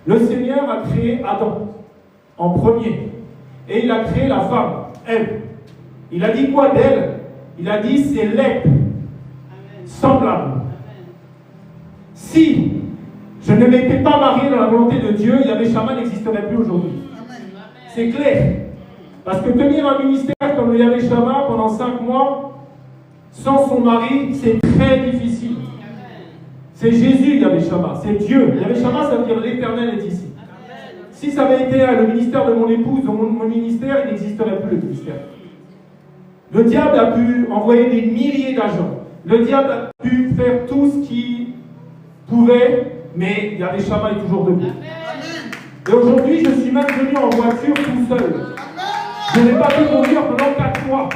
Le Seigneur a créé Adam en premier. Et il a créé la femme, Ève. Il a dit quoi d'elle? Il a dit c'est l'être semblable. Si je ne m'étais pas marié dans la volonté de Dieu, Yahvé Shammah n'existerait plus aujourd'hui. C'est clair. Parce que tenir un ministère comme le Yahvé Shammah pendant 5 mois, sans son mari, c'est très difficile. C'est Jésus, Yahvé Shammah, c'est Dieu. Yahvé Shammah, ça veut dire l'Éternel est ici. Si ça avait été le ministère de mon épouse, mon ministère, il n'existerait plus le ministère. Le diable a pu envoyer des milliers d'agents. Le diable a pu faire tout ce qu'il pouvait, mais Yahvé Shammah est toujours debout. Et aujourd'hui, je suis même venu en voiture tout seul. Je n'ai pas pu conduire pendant 4 mois.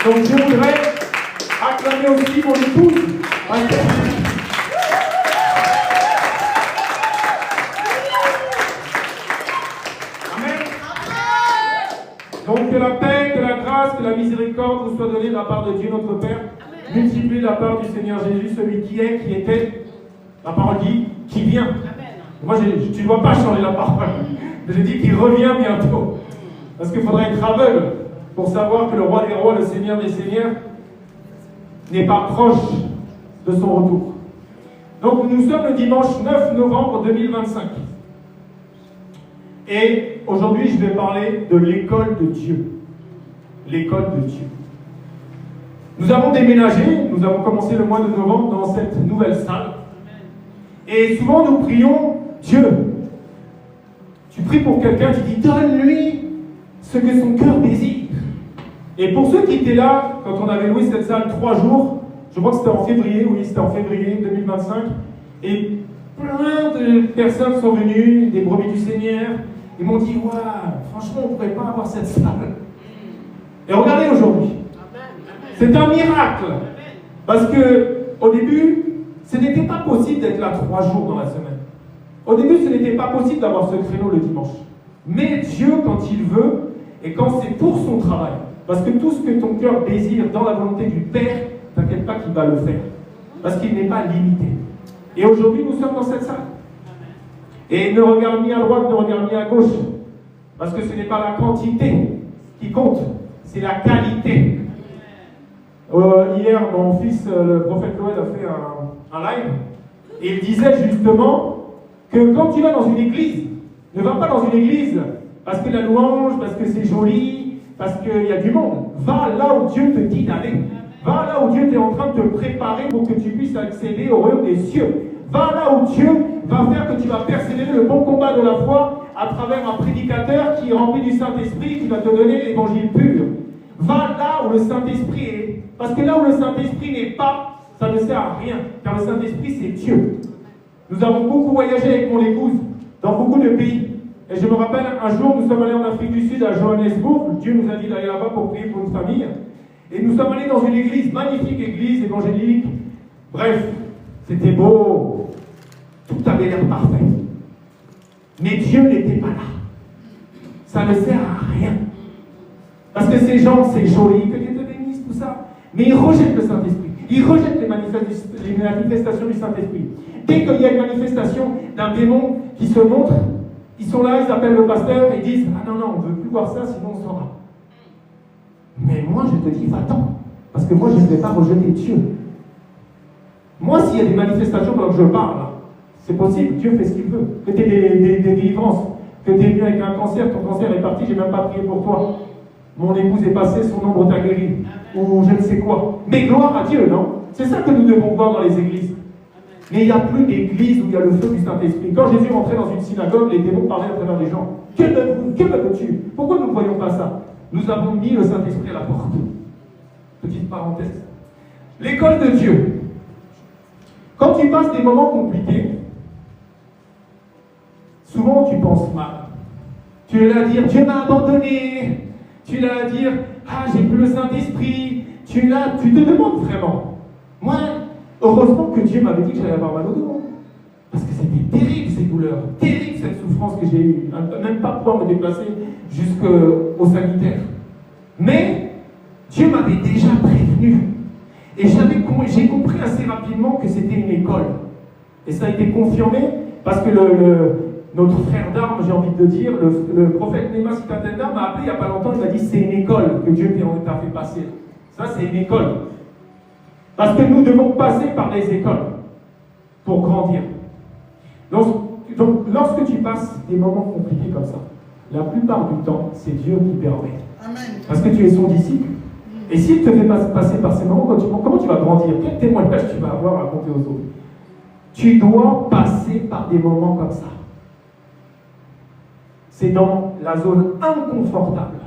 Donc je voudrais acclamer aussi mon épouse. Amen. Donc que la paix, que la grâce, que la miséricorde vous soit donnée de la part de Dieu notre Père. Multipliez de la part du Seigneur Jésus, celui qui est, qui était. La parole dit, qui vient. Moi, tu ne dois pas changer la parole. Je dis qu'il revient bientôt. Parce qu'il faudrait être aveugle pour savoir que le roi des rois, le Seigneur des seigneurs, n'est pas proche de son retour. Donc nous sommes le dimanche 9 novembre 2025. Et aujourd'hui, je vais parler de l'école de Dieu. L'école de Dieu. Nous avons déménagé, nous avons commencé le mois de novembre dans cette nouvelle salle. Et souvent nous prions Dieu. Tu pries pour quelqu'un, tu dis donne-lui ce que son cœur désire. Et pour ceux qui étaient là, quand on avait loué cette salle 3 jours, je crois que c'était en février, oui, c'était en février 2025, et plein de personnes sont venues, des brebis du Seigneur, et m'ont dit waouh, franchement, on ne pourrait pas avoir cette salle. Et regardez aujourd'hui, c'est un miracle, parce que au début, ce n'était pas possible d'être là 3 jours dans la semaine. Au début, ce n'était pas possible d'avoir ce créneau le dimanche. Mais Dieu, quand il veut, et quand c'est pour son travail, parce que tout ce que ton cœur désire dans la volonté du Père, t'inquiète pas qu'il va le faire. Parce qu'il n'est pas limité. Et aujourd'hui, nous sommes dans cette salle. Et ne regarde ni à droite, ne regarde ni à gauche. Parce que ce n'est pas la quantité qui compte, c'est la qualité. Hier, mon fils, le prophète Noël, a fait un live. Et il disait justement que quand tu vas dans une église, ne va pas dans une église parce que la louange, parce que c'est joli, parce qu'il y a du monde. Va là où Dieu te dit d'aller. Va là où Dieu est en train de te préparer pour que tu puisses accéder au royaume des cieux. Va là où Dieu va faire que tu vas persévérer le bon combat de la foi à travers un prédicateur qui est rempli du Saint-Esprit, qui va te donner l'évangile pur. Va là où le Saint-Esprit est. Parce que là où le Saint-Esprit n'est pas, ça ne sert à rien. Car le Saint-Esprit, c'est Dieu. Nous avons beaucoup voyagé avec mon épouse dans beaucoup de pays. Et je me rappelle, un jour, nous sommes allés en Afrique du Sud, à Johannesburg. Dieu nous a dit d'aller là-bas pour prier pour une famille. Et nous sommes allés dans une église, magnifique église évangélique. Bref, c'était beau. Tout avait l'air parfait. Mais Dieu n'était pas là. Ça ne sert à rien. Parce que ces gens, c'est joli, que Dieu te bénisse, tout ça. Mais ils rejettent le Saint-Esprit. Ils rejettent les manifestations du Saint-Esprit. Dès qu'il y a une manifestation d'un démon qui se montre, ils sont là, ils appellent le pasteur et disent ah non, non, on ne veut plus voir ça, sinon on s'en va. Mais moi, je te dis, va-t'en. Parce que moi, je ne vais pas rejeter Dieu. Moi, s'il y a des manifestations pendant que je parle, c'est possible, Dieu fait ce qu'il veut. Que tu aies des délivrances, que tu es venu avec un cancer, ton cancer est parti, j'ai même pas prié pour toi. Mon épouse est passée, son ombre t'a guéri. Ou je ne sais quoi. Mais gloire à Dieu, non? C'est ça que nous devons voir dans les églises. Mais il n'y a plus d'église où il y a le feu du Saint-Esprit. Quand Jésus rentrait dans une synagogue, les démons parlaient à travers les gens. Que veux-tu? Pourquoi nous ne voyons pas ça? Nous avons mis le Saint-Esprit à la porte. Petite parenthèse. L'école de Dieu. Quand tu passes des moments compliqués, souvent tu penses mal. Tu es là à dire Dieu m'a abandonné. Tu es là à dire ah, j'ai plus le Saint-Esprit. Tu es là, tu te demandes vraiment. Moi, heureusement que Dieu m'avait dit que j'allais avoir mal au dos. Parce que c'était terrible ces douleurs, terrible cette souffrance que j'ai eue. Même pas pouvoir me déplacer jusqu'au sanitaire. Mais Dieu m'avait déjà prévenu. Et j'ai compris assez rapidement que c'était une école. Et ça a été confirmé parce que notre frère d'armes, j'ai envie de dire, le prophète Néma Sitatenda m'a appelé il n'y a pas longtemps, il m'a dit c'est une école que Dieu t'a fait passer. Ça, c'est une école. Parce que nous devons passer par les écoles pour grandir. Donc, lorsque tu passes des moments compliqués comme ça, la plupart du temps, c'est Dieu qui permet. Amen. Parce que tu es son disciple. Et s'il te fait passer par ces moments, comment tu vas grandir? Quel témoignage tu vas avoir à raconter aux autres? Tu dois passer par des moments comme ça. C'est dans la zone inconfortable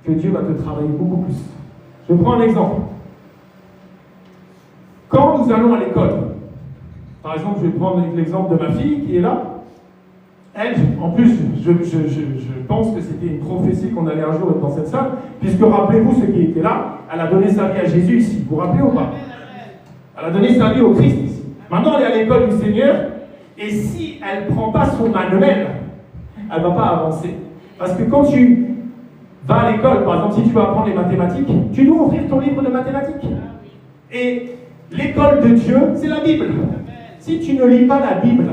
que Dieu va te travailler beaucoup plus. Je prends un exemple. Quand nous allons à l'école, par exemple, je vais prendre l'exemple de ma fille qui est là. Elle, en plus, je pense que c'était une prophétie qu'on allait un jour être dans cette salle, puisque rappelez-vous, ceux qui étaient là, elle a donné sa vie à Jésus ici. Vous vous rappelez ou pas? Elle a donné sa vie au Christ ici. Maintenant, elle est à l'école du Seigneur, et si elle ne prend pas son manuel, elle ne va pas avancer. Parce que quand tu vas à l'école, par exemple, si tu veux apprendre les mathématiques, tu dois ouvrir ton livre de mathématiques. Et l'école de Dieu, c'est la Bible. Si tu ne lis pas la Bible,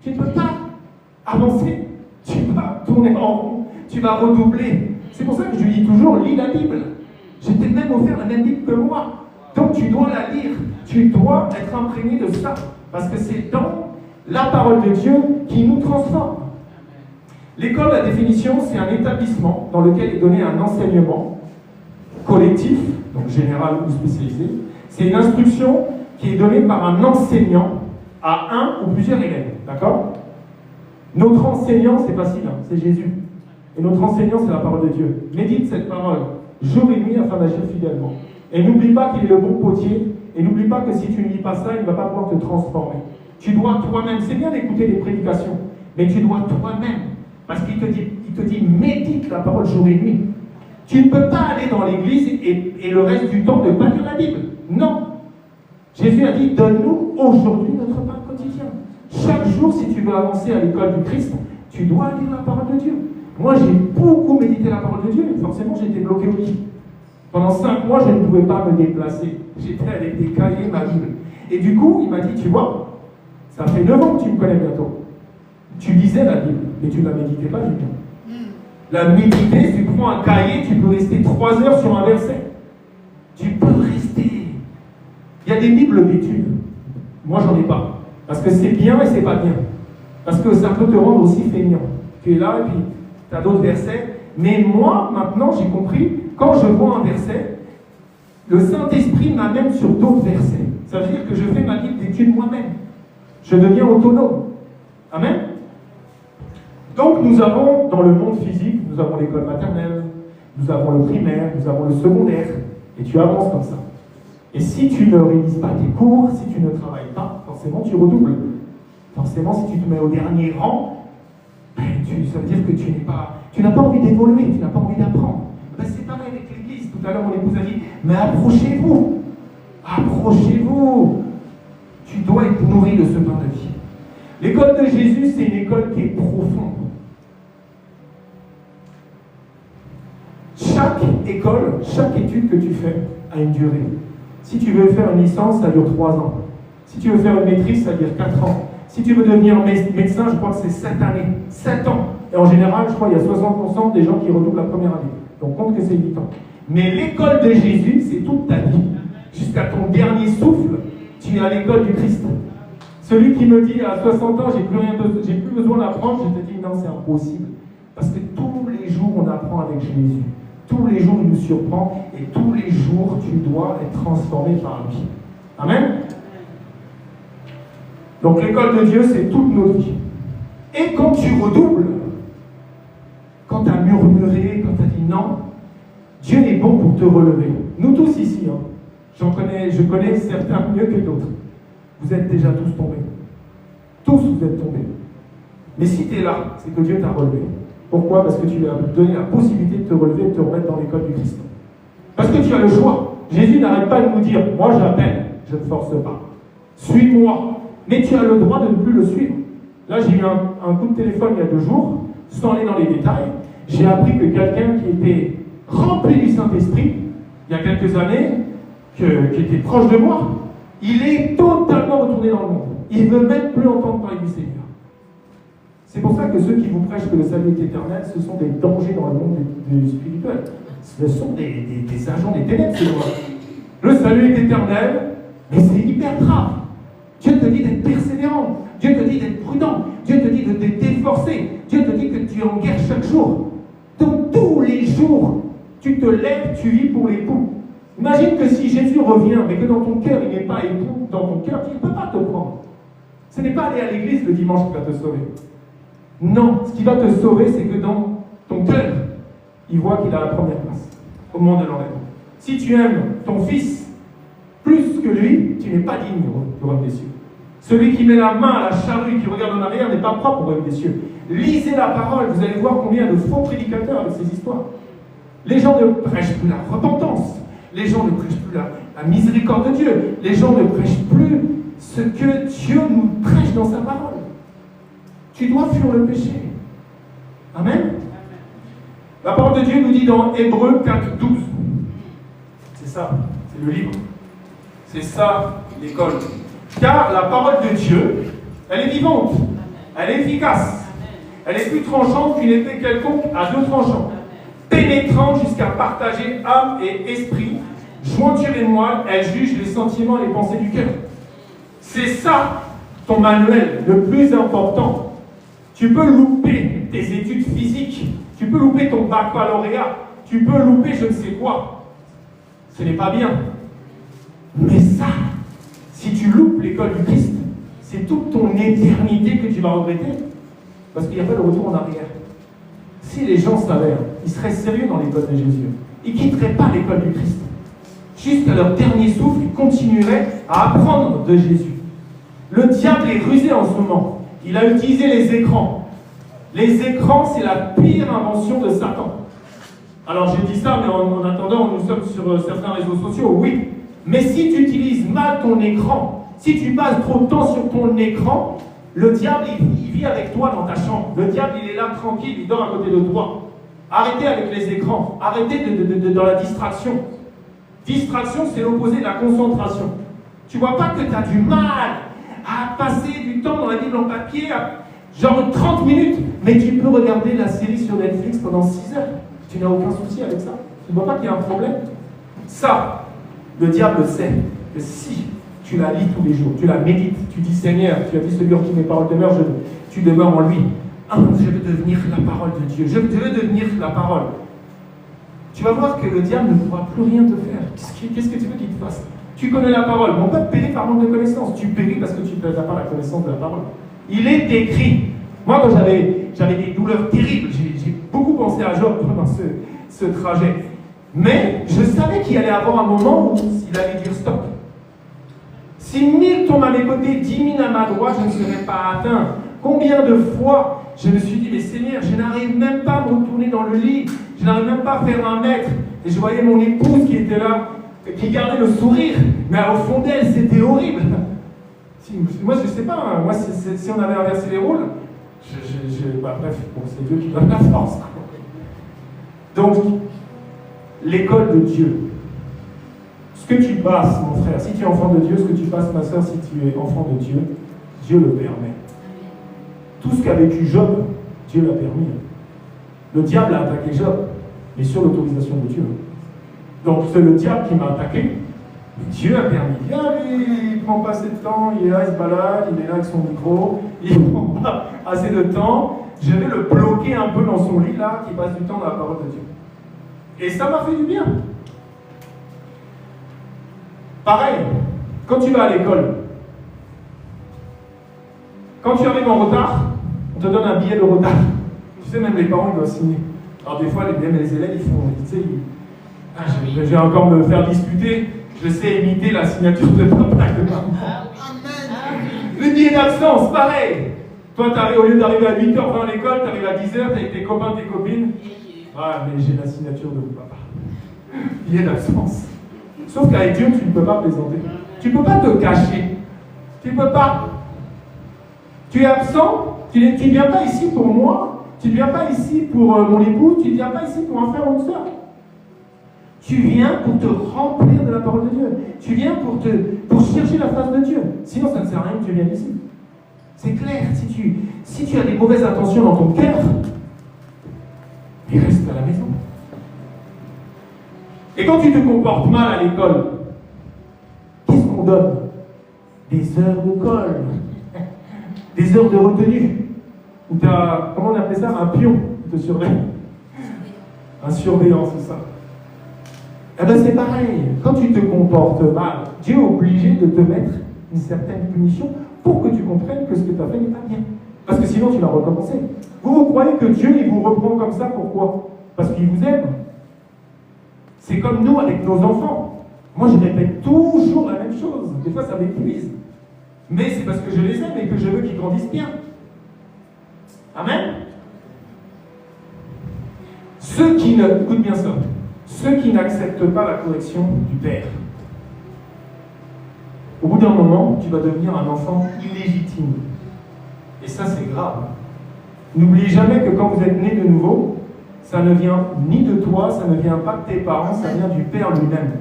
tu ne peux pas avancer. Tu vas tourner en rond, tu vas redoubler. C'est pour ça que je lui dis toujours, lis la Bible. Je t'ai même offert la même Bible que moi. Donc tu dois la lire. Tu dois être imprégné de ça. Parce que c'est dans la parole de Dieu qui nous transforme. L'école, la définition, c'est un établissement dans lequel est donné un enseignement collectif, donc général ou spécialisé. C'est une instruction qui est donnée par un enseignant à un ou plusieurs élèves. D'accord? Notre enseignant, c'est facile, hein, c'est Jésus. Et notre enseignant, c'est la parole de Dieu. Médite cette parole jour et nuit afin d'agir fidèlement. Et n'oublie pas qu'il est le bon potier. Et n'oublie pas que si tu ne lis pas ça, il ne va pas pouvoir te transformer. Tu dois toi-même, c'est bien d'écouter les prédications, mais tu dois toi-même, parce qu'il te dit médite la parole jour et nuit. Tu ne peux pas aller dans l'église et le reste du temps ne pas lire la Bible. Non. Jésus a dit, donne-nous aujourd'hui notre pain quotidien. Chaque jour, si tu veux avancer à l'école du Christ, tu dois lire la parole de Dieu. Moi, j'ai beaucoup médité la parole de Dieu, et forcément, j'ai été bloqué au lit. Pendant 5 mois, je ne pouvais pas me déplacer. J'étais avec des cahiers, ma Bible. Et du coup, il m'a dit, tu vois, ça fait 9 ans que tu me connais bientôt. Tu lisais la Bible, mais tu ne la méditais pas, Julien. La méditer, tu prends un cahier, tu peux rester 3 heures sur un verset. Tu peux rester. Il y a des Bibles d'études. Moi, j'en ai pas. Parce que c'est bien et c'est pas bien. Parce que ça peut te rendre aussi feignant. Tu es là et puis tu as d'autres versets. Mais moi, maintenant, j'ai compris, quand je vois un verset, le Saint-Esprit m'amène sur d'autres versets. Ça veut dire que je fais ma Bible d'études moi-même. Je deviens autonome. Amen. Donc, nous avons, dans le monde physique, nous avons l'école maternelle, nous avons le primaire, nous avons le secondaire, et tu avances comme ça. Et si tu ne révises pas tes cours, si tu ne travailles pas, forcément tu redoubles. Forcément, si tu te mets au dernier rang, ça veut dire que tu n'as pas envie d'évoluer, tu n'as pas envie d'apprendre. Ben, c'est pareil avec l'église. Tout à l'heure, mon épouse a dit, mais approchez-vous. Approchez-vous. Tu dois être nourri de ce pain de vie. L'école de Jésus, c'est une école qui est profonde. Chaque école, chaque étude que tu fais a une durée. Si tu veux faire une licence, ça dure 3 ans. Si tu veux faire une maîtrise, ça dure 4 ans. Si tu veux devenir médecin, je crois que c'est 7 années. 7 ans. Et en général, je crois qu'il y a 60% des gens qui redoublent la première année. Donc compte que c'est 8 ans. Mais l'école de Jésus, c'est toute ta vie. Jusqu'à ton dernier souffle, tu es à l'école du Christ. Celui qui me dit à 60 ans, j'ai plus besoin d'apprendre, je te dis non, c'est impossible. Parce que tous les jours, on apprend avec Jésus. Tous les jours, il nous surprend. Et tous les jours, tu dois être transformé par lui. Amen. Donc l'école de Dieu, c'est toute notre vie. Et quand tu redoubles, quand tu as murmuré, quand tu as dit non, Dieu est bon pour te relever. Nous tous ici, hein, je connais certains mieux que d'autres. Vous êtes déjà tous tombés. Tous vous êtes tombés. Mais si tu es là, c'est que Dieu t'a relevé. Pourquoi? Parce que tu lui as donné la possibilité de te relever et de te remettre dans l'école du Christ. Parce que tu as le choix. Jésus n'arrête pas de nous dire, moi j'appelle, je ne force pas. Suis-moi. Mais tu as le droit de ne plus le suivre. Là, j'ai eu un coup de téléphone il y a 2 jours, sans aller dans les détails. J'ai appris que quelqu'un qui était rempli du Saint-Esprit, il y a quelques années, qui était proche de moi, il est totalement retourné dans le monde. Il ne veut même plus entendre parler du Seigneur. C'est pour ça que ceux qui vous prêchent que le salut est éternel, ce sont des dangers dans le monde spirituel. Ce sont des agents des ténèbres, c'est vrai. Le salut est éternel, mais c'est hyper grave. Dieu te dit d'être persévérant. Dieu te dit d'être prudent. Dieu te dit de t'efforcer. Dieu te dit que tu es en guerre chaque jour. Donc tous les jours, tu te lèves, tu vis pour l'époux. Imagine que si Jésus revient, mais que dans ton cœur, il n'est pas époux, dans ton cœur, il ne peut pas te prendre. Ce n'est pas aller à l'église le dimanche qui va te sauver. Non, ce qui va te sauver, c'est que dans ton cœur, il voit qu'il a la première place au moment de l'enlèvement. Si tu aimes ton fils plus que lui, tu n'es pas digne du royaume des cieux. Celui qui met la main à la charrue, qui regarde en arrière, n'est pas propre au royaume des cieux. Lisez la parole, vous allez voir combien de faux prédicateurs avec ces histoires. Les gens ne prêchent plus la repentance. Les gens ne prêchent plus la miséricorde de Dieu. Les gens ne prêchent plus ce que Dieu nous prêche dans sa parole. Tu dois fuir le péché. Amen. La parole de Dieu nous dit dans Hébreux 4:12. C'est ça, c'est le livre. C'est ça, l'école. Car la parole de Dieu, elle est vivante, elle est efficace, elle est plus tranchante qu'une épée quelconque à deux tranchants, pénétrante jusqu'à partager âme et esprit, jointure et moelle, elle juge les sentiments et les pensées du cœur. C'est ça, ton manuel le plus important. Tu peux louper tes études physiques, tu peux louper ton baccalauréat, tu peux louper je ne sais quoi. Ce n'est pas bien. Mais ça, si tu loupes l'école du Christ, c'est toute ton éternité que tu vas regretter. Parce qu'il n'y a pas de retour en arrière. Si les gens savaient, ils seraient sérieux dans l'école de Jésus. Ils ne quitteraient pas l'école du Christ. Jusqu'à leur dernier souffle, ils continueraient à apprendre de Jésus. Le diable est rusé en ce moment. Il a utilisé les écrans. Les écrans, c'est la pire invention de Satan. Alors j'ai dit ça, mais en attendant, nous sommes sur certains réseaux sociaux, oui. Mais si tu utilises mal ton écran, si tu passes trop de temps sur ton écran, le diable, il vit avec toi dans ta chambre. Le diable, il est là tranquille, il dort à côté de toi. Arrêtez avec les écrans. Arrêtez dans la distraction. Distraction, c'est l'opposé de la concentration. Tu vois pas que tu as du mal à passer du temps dans la Bible en papier, genre 30 minutes, mais tu peux regarder la série sur Netflix pendant 6 heures. Tu n'as aucun souci avec ça. Tu ne vois pas qu'il y a un problème. Ça, le diable sait que si tu la lis tous les jours, tu la médites, tu dis Seigneur, tu as dit celui en qui mes paroles demeurent, tu demeures en lui. Je veux devenir la parole de Dieu. Je veux devenir la parole. Tu vas voir que le diable ne pourra plus rien te faire. Qu'est-ce que tu veux qu'il te fasse? Tu connais la parole. Mon peuple périt par manque de connaissance. Tu péris parce que tu n'as pas la connaissance de la parole. Il est écrit. Moi, quand j'avais des douleurs terribles, j'ai beaucoup pensé à Job pendant ce trajet. Mais je savais qu'il allait avoir un moment où il allait dire stop. Si 1000 tombent à mes côtés, 10 000 à ma droite, je ne serais pas atteint. Combien de fois je me suis dit, mais Seigneur, je n'arrive même pas à me retourner dans le lit, je n'arrive même pas à faire 1 mètre. Et je voyais mon épouse qui était là, qui gardait le sourire, mais au fond d'elle, c'était horrible. Moi, je ne sais pas, hein, moi, si on avait inversé les rôles, bref, bon, c'est Dieu qui donne la force. Donc, l'école de Dieu. Ce que tu passes, mon frère, si tu es enfant de Dieu, ce que tu passes, ma soeur, si tu es enfant de Dieu, Dieu le permet. Tout ce qu'a vécu Job, Dieu l'a permis. Le diable a attaqué Job, mais sur l'autorisation de Dieu. Donc c'est le diable qui m'a attaqué, mais Dieu a permis. Viens, lui, il prend pas assez de temps, il est là, il se balade, il est là avec son micro, il ne prend pas assez de temps. Je vais le bloquer un peu dans son lit, là, qui passe du temps dans la parole de Dieu. Et ça m'a fait du bien. Pareil, quand tu vas à l'école, quand tu arrives en retard, on te donne un billet de retard. Tu sais, même les parents, ils doivent signer. Alors des fois, même les élèves, ils font, tu sais, je vais encore me faire disputer, je sais imiter la signature de papa et de maman. Le billet d'absence, pareil. Toi, au lieu d'arriver à 8h20 à l'école, tu arrives à 10h, tu es avec tes copains, tes copines. Ah, mais j'ai la signature de mon papa. Billet d'absence. Sauf qu'avec Dieu, tu ne peux pas plaisanter. Tu ne peux pas te cacher. Tu ne peux pas. Tu es absent, tu ne viens pas ici pour moi, tu ne viens pas ici pour mon époux, tu ne viens pas ici pour un frère ou une soeur. Tu viens pour te remplir de la parole de Dieu. Tu viens pour chercher la face de Dieu. Sinon, ça ne sert à rien que tu viennes ici. C'est clair, si tu as des mauvaises intentions dans ton cœur, il reste à la maison. Et quand tu te comportes mal à l'école, qu'est-ce qu'on donne? Des heures de colle, des heures de retenue. Ou t'as, comment on appelle ça? Un pion qui te surveille. Un surveillant, c'est ça. Eh bien c'est pareil, quand tu te comportes mal, Dieu est obligé de te mettre une certaine punition pour que tu comprennes que ce que tu as fait n'est pas bien. Parce que sinon tu vas recommencer. Vous croyez que Dieu il vous reprend comme ça, pourquoi? Parce qu'il vous aime. C'est comme nous avec nos enfants. Moi je répète toujours la même chose. Des fois ça m'épuise. Mais c'est parce que je les aime et que je veux qu'ils grandissent bien. Amen. Écoute bien ça, ceux qui n'acceptent pas la correction du Père, au bout d'un moment, tu vas devenir un enfant illégitime. Et ça, c'est grave. N'oubliez jamais que quand vous êtes né de nouveau, ça ne vient ni de toi, ça ne vient pas de tes parents, ça vient du Père lui-même.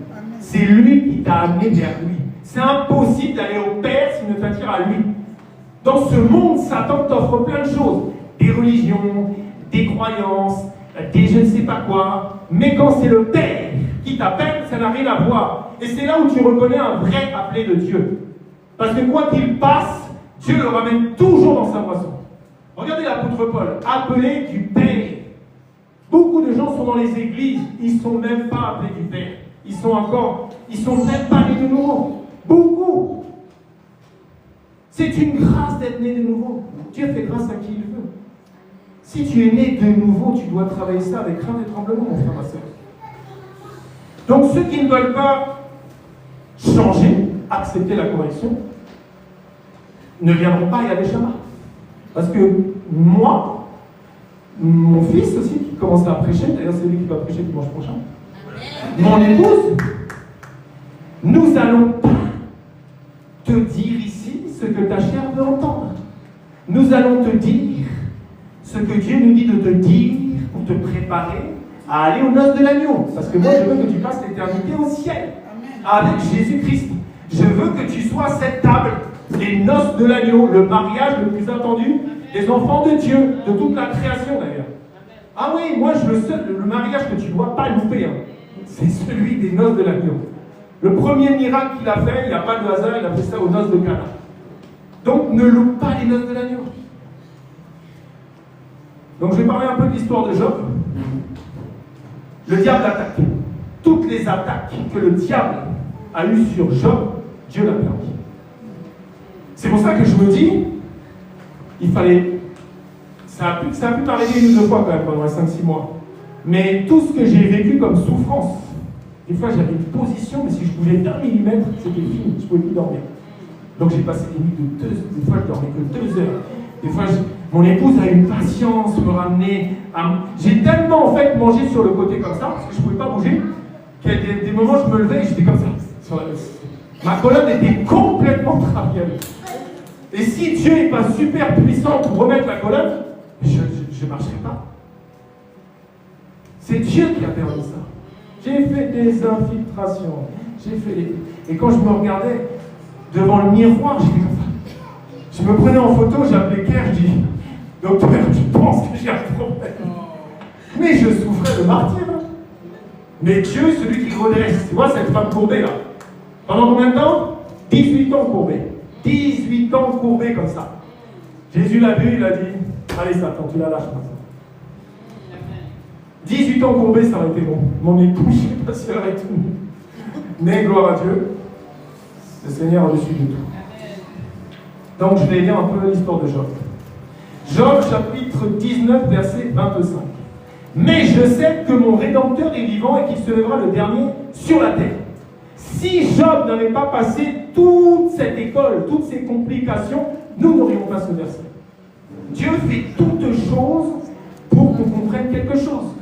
C'est lui qui t'a amené vers lui. C'est impossible d'aller au Père s'il ne t'attire à lui. Dans ce monde, Satan t'offre plein de choses. Des religions, des croyances, des je ne sais pas quoi. Mais quand c'est le Père qui t'appelle, ça n'a rien à voir. Et c'est là où tu reconnais un vrai appelé de Dieu. Parce que quoi qu'il passe, Dieu le ramène toujours dans sa moisson. Regardez l'apôtre Paul, appelé du Père. Beaucoup de gens sont dans les églises, ils ne sont même pas appelés du Père. Ils sont même pas nés de nouveau. Beaucoup. C'est une grâce d'être né de nouveau. Dieu fait grâce à qui il veut. Si tu es né de nouveau, tu dois travailler ça avec crainte et tremblement, mon frère, ma soeur. Donc ceux qui ne veulent pas changer, accepter la correction, ne viendront pas à Yadeshama. Parce que moi, mon fils aussi, qui commence à prêcher, d'ailleurs c'est lui qui va prêcher dimanche prochain, mon épouse, nous allons pas te dire ici ce que ta chair veut entendre. Nous allons te dire ce que Dieu nous dit de te dire pour te préparer à aller aux noces de l'agneau. Parce que moi, je veux que tu passes l'éternité au ciel avec Jésus-Christ. Je veux que tu sois à cette table, les noces de l'agneau, le mariage le plus attendu des enfants de Dieu, de toute la création d'ailleurs. Ah oui, moi, le mariage que tu ne dois pas louper, hein, c'est celui des noces de l'agneau. Le premier miracle qu'il a fait, il n'y a pas de hasard, il a fait ça aux noces de Cana. Donc, ne loupe pas les noces de l'agneau. Donc, je vais parler un peu de l'histoire de Job. Le diable attaque. Toutes les attaques que le diable a eues sur Job, Dieu l'a permis. C'est pour ça que je me dis, il fallait... Ça a pu m'arriver une ou deux fois quand même pendant les 5-6 mois. Mais tout ce que j'ai vécu comme souffrance, des fois j'avais une position, mais si je bougeais d'1 millimètre, c'était fini, je ne pouvais plus dormir. Donc j'ai passé des nuits de 2 heures, des fois je dormais que 2 heures. Des fois, mon épouse a eu une patience, me ramener à... J'ai tellement en fait mangé sur le côté comme ça, parce que je ne pouvais pas bouger, qu'il y a des moments je me levais et j'étais comme ça. Ma colonne était complètement travaillée. Et si Dieu n'est pas super puissant pour remettre la colonne, je ne marcherai pas. C'est Dieu qui a permis ça. J'ai fait des infiltrations, Et quand je me regardais devant le miroir, j'étais comme ça. Je me prenais en photo, j'appelais Claire, je dis « Docteur, je pense que j'ai un problème. » Mais je souffrais de martyr. Mais Dieu, celui qui redresse. Tu vois cette femme courbée là. Pendant combien de temps? 18 ans courbée. 18 ans courbée comme ça. Jésus l'a vu, il a dit « Allez Satan, tu la lâches maintenant. » 18 ans courbée, ça aurait été bon. Mon épouse, je ne sais pas si elle aurait tout. Mais gloire à Dieu, le Seigneur au-dessus de tout. Donc je vais lire un peu l'histoire de Job. Job chapitre 19, verset 25. Mais je sais que mon Rédempteur est vivant et qu'il se lèvera le dernier sur la terre. Si Job n'avait pas passé toute cette école, toutes ces complications, nous n'aurions pas ce verset. Dieu fait toutes choses pour qu'on comprenne quelque chose.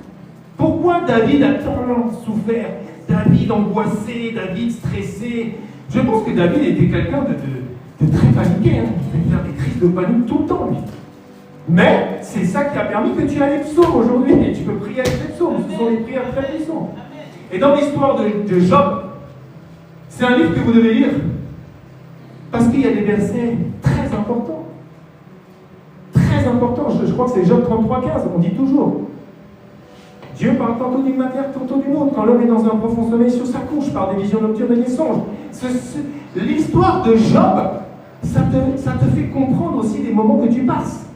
Pourquoi David a tant souffert? David angoissé, David stressé. Je pense que David était quelqu'un de très paniqué. Hein. Il fait faire des crises de panique tout le temps, lui. Mais c'est ça qui a permis que tu aies les psaumes aujourd'hui. Et tu peux prier avec les psaumes. Ce sont des prières très puissantes. Et dans l'histoire de Job, c'est un livre que vous devez lire. Parce qu'il y a des versets très importants. Très importants. Je crois que c'est Job 33,15. On dit toujours. Dieu parle tantôt d'une matière, tantôt d'une autre. Quand l'homme est dans un profond sommeil sur sa couche, par des visions nocturnes et des songes. L'histoire de Job, ça te fait comprendre aussi des moments que tu passes.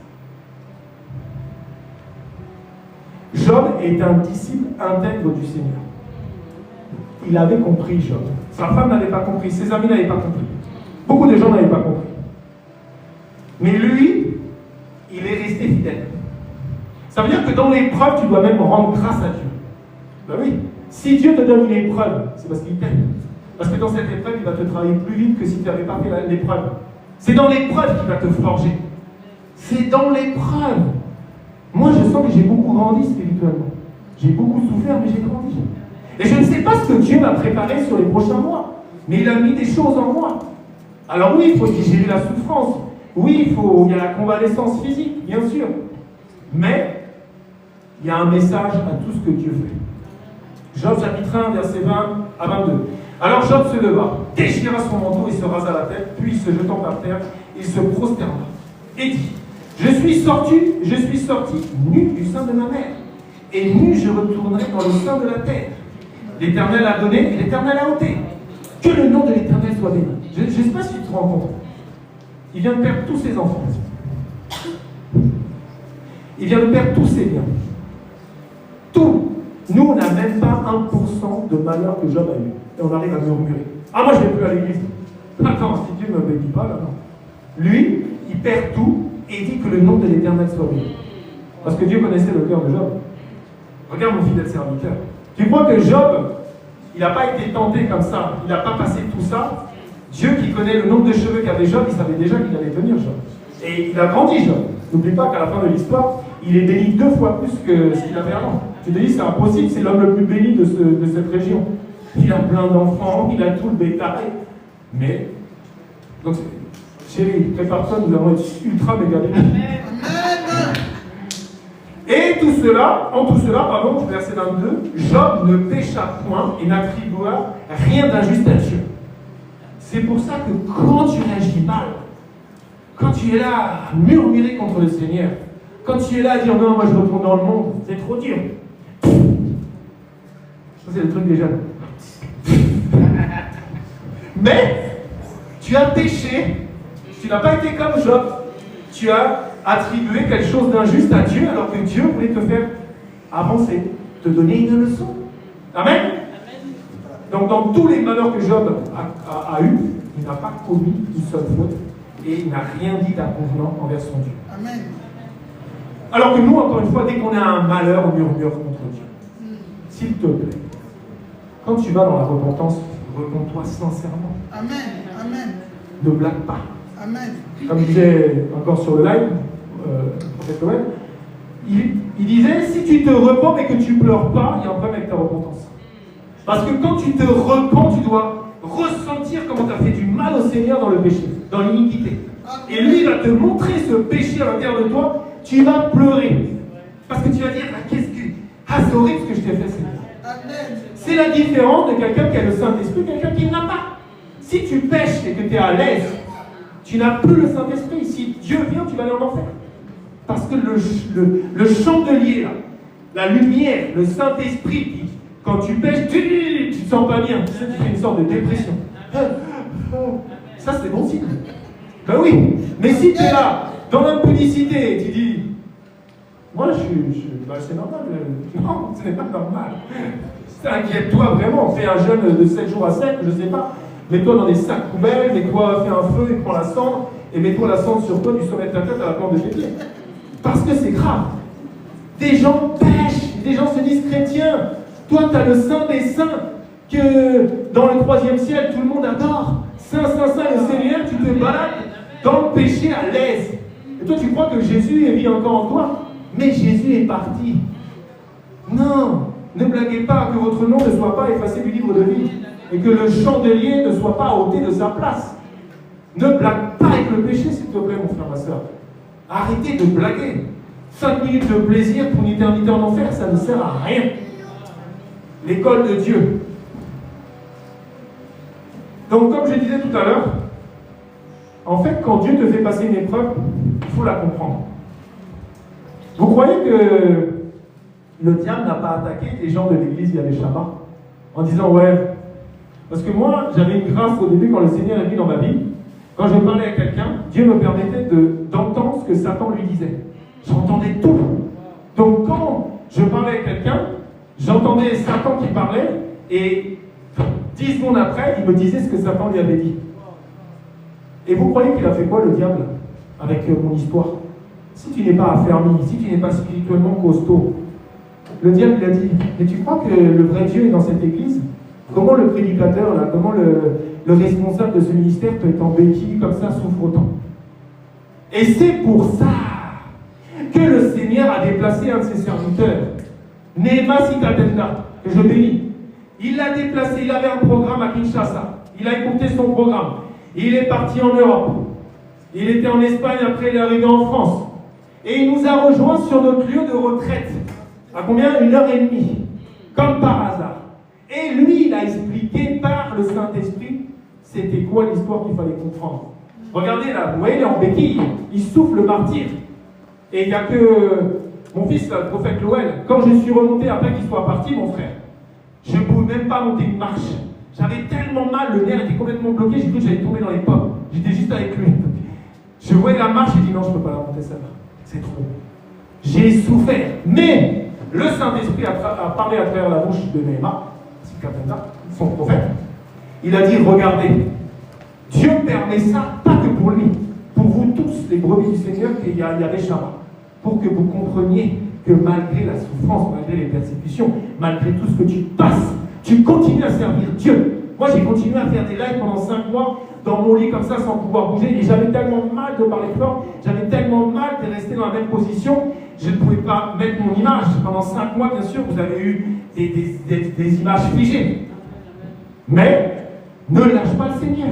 Job est un disciple intègre du Seigneur. Il avait compris Job. Sa femme n'avait pas compris, ses amis n'avaient pas compris. Beaucoup de gens n'avaient pas compris. Mais lui, il est resté fidèle. Ça veut dire que dans l'épreuve, tu dois même rendre grâce à Dieu. Ben oui. Si Dieu te donne une épreuve, c'est parce qu'il t'aime. Parce que dans cette épreuve, il va te travailler plus vite que si tu n'avais pas fait l'épreuve. C'est dans l'épreuve qu'il va te forger. C'est dans l'épreuve. Moi, je sens que j'ai beaucoup grandi spirituellement. J'ai beaucoup souffert, mais j'ai grandi. Et je ne sais pas ce que Dieu m'a préparé sur les prochains mois. Mais il a mis des choses en moi. Alors oui, il faut digérer la souffrance. Oui, il y a la convalescence physique, bien sûr. Mais il y a un message à tout ce que Dieu fait. Job chapitre 1, verset 20 à 22. Alors Job se leva, déchira son manteau et se rasa la tête, puis se jetant par terre, il se prosterna et dit, je suis sorti nu du sein de ma mère, et nu je retournerai dans le sein de la terre. L'Éternel a donné et l'Éternel a ôté. Que le nom de l'Éternel soit béni. Je ne sais pas si tu te rends compte. Il vient de perdre tous ses enfants. Il vient de perdre tous ses biens. Tout. Nous, on n'a même pas 1% de malheur que Job a eu. Et on arrive à murmurer. Ah, moi, je ne vais plus à l'église. Attends, si Dieu ne me bénit pas, là, non. Lui, il perd tout et il dit que le nom de l'Éternel soit béni. Parce que Dieu connaissait le cœur de Job. Regarde mon fidèle serviteur. Tu crois que Job, il n'a pas été tenté comme ça, il n'a pas passé tout ça. Dieu qui connaît le nombre de cheveux qu'avait Job, il savait déjà qu'il allait venir Job. Et il a grandi Job. N'oublie pas qu'à la fin de l'histoire, il est béni 2 fois plus que ce qu'il avait avant. Tu te dis, c'est impossible, c'est l'homme le plus béni de cette région. Il a plein d'enfants, il a tout le bétail. Mais, donc, chérie, prépare-toi, nous allons être ultra méga bénis. Et tout cela, verset 22, Job ne pécha point et n'attribua rien d'injuste à Dieu. C'est pour ça que quand tu réagis mal, quand tu es là à murmurer contre le Seigneur, quand tu es là à dire non, moi je retourne dans le monde, c'est trop dur. Ça, c'est le truc des jeunes. Mais tu as péché, tu n'as pas été comme Job. Tu as attribué quelque chose d'injuste à Dieu alors que Dieu voulait te faire avancer, te donner une leçon. Amen. Donc dans tous les malheurs que Job a eu, il n'a pas commis une seule faute et il n'a rien dit d'inconvenant envers son Dieu. Amen. Alors que nous, encore une fois, dès qu'on a un malheur, on murmure contre Dieu. S'il te plaît, quand tu vas dans la repentance, repens-toi sincèrement. Amen. Amen. Ne blague pas. Amen. Comme disait encore sur le live, prophète Noël, il disait, si tu te repens et que tu ne pleures pas, il y a un problème avec ta repentance. Parce que quand tu te repens, tu dois ressentir comment tu as fait du mal au Seigneur dans le péché, dans l'iniquité. Et lui, il va te montrer ce péché à l'intérieur de toi, tu vas pleurer. Parce que tu vas dire, c'est horrible ce que je t'ai fait, Seigneur. C'est la différence de quelqu'un qui a le Saint-Esprit, quelqu'un qui n'a pas. Si tu pêches et que tu es à l'aise, tu n'as plus le Saint-Esprit. Si Dieu vient, tu vas aller en enfer. Parce que le chandelier, là, la lumière, le Saint-Esprit, quand tu pêches, tu te sens pas bien. Tu fais une sorte de dépression. Ça, c'est bon signe. Ben oui. Mais si tu es là, dans l'impudicité, tu dis, moi, c'est normal. Non, ce n'est pas normal. Inquiète-toi vraiment. Fais un jeûne de 7 jours à 7, je ne sais pas. Mets-toi dans des sacs poubelles, mets-toi, fais un feu et prends la cendre, et mets-toi la cendre sur toi du sommet de ta tête à la plante de tes pieds. Parce que c'est grave. Des gens pêchent, des gens se disent chrétiens. Toi, tu as le Saint des Saints, que dans le 3e ciel, tout le monde adore. Saint, Saint, Saint, le Seigneur, tu te balades dans le péché à l'aise. Et toi, tu crois que Jésus vit encore en toi? Mais Jésus est parti. Non, ne blaguez pas que votre nom ne soit pas effacé du livre de vie. Et que le chandelier ne soit pas ôté de sa place. Ne blague pas avec le péché, s'il te plaît, mon frère, ma soeur. Arrêtez de blaguer. 5 minutes de plaisir pour une éternité en enfer, ça ne sert à rien. L'école de Dieu. Donc, comme je disais tout à l'heure, en fait, quand Dieu te fait passer une épreuve, il faut la comprendre. Vous croyez que le diable n'a pas attaqué les gens de l'église via les Shabbat en disant ouais, parce que moi j'avais une grâce au début quand le Seigneur est venu dans ma vie, quand je parlais à quelqu'un, Dieu me permettait d'entendre ce que Satan lui disait. J'entendais tout. Donc quand je parlais à quelqu'un, j'entendais Satan qui parlait et 10 secondes après, il me disait ce que Satan lui avait dit. Et vous croyez qu'il a fait quoi le diable avec mon histoire? Si tu n'es pas affermi, si tu n'es pas spirituellement costaud, le diable il a dit, mais tu crois que le vrai Dieu est dans cette église? Comment le prédicateur, là, comment le responsable de ce ministère peut être en béquille comme ça, souffre autant? Et c'est pour ça que le Seigneur a déplacé un de ses serviteurs, Nehema Sikatenda, que je bénis. Il l'a déplacé, il avait un programme à Kinshasa. Il a écouté son programme. Il est parti en Europe. Il était en Espagne, après il est arrivé en France. Et il nous a rejoints sur notre lieu de retraite. À combien? 1h30. Comme par hasard. Et lui, il a expliqué par le Saint-Esprit, c'était quoi l'histoire qu'il fallait comprendre. Regardez là, vous voyez, il est en béquille. Il souffle le martyr. Et il n'y a que mon fils, le prophète Loël. Quand je suis remonté après qu'il soit parti, mon frère, je ne pouvais même pas monter une marche. J'avais tellement mal, le nerf était complètement bloqué, j'ai cru que j'allais tomber dans les pommes. J'étais juste avec lui. Je voyais la marche, j'ai dit non, je ne peux pas la monter celle-là. C'est trop. J'ai souffert. Mais le Saint-Esprit a parlé à travers la bouche de Nehema, son prophète. Il a dit, regardez, Dieu permet ça, pas que pour lui, pour vous tous, les brebis du Seigneur, qu'il y a des Shabbat, pour que vous compreniez que malgré la souffrance, malgré les persécutions, malgré tout ce que tu passes, tu continues à servir Dieu. Moi, j'ai continué à faire des lives pendant 5 mois, dans mon lit comme ça, sans pouvoir bouger, et j'avais tellement mal de parler fort, j'avais tellement mal de rester dans la même position, je ne pouvais pas mettre mon image. Pendant 5 mois, bien sûr, vous avez eu des images figées. Mais, ne lâche pas le Seigneur.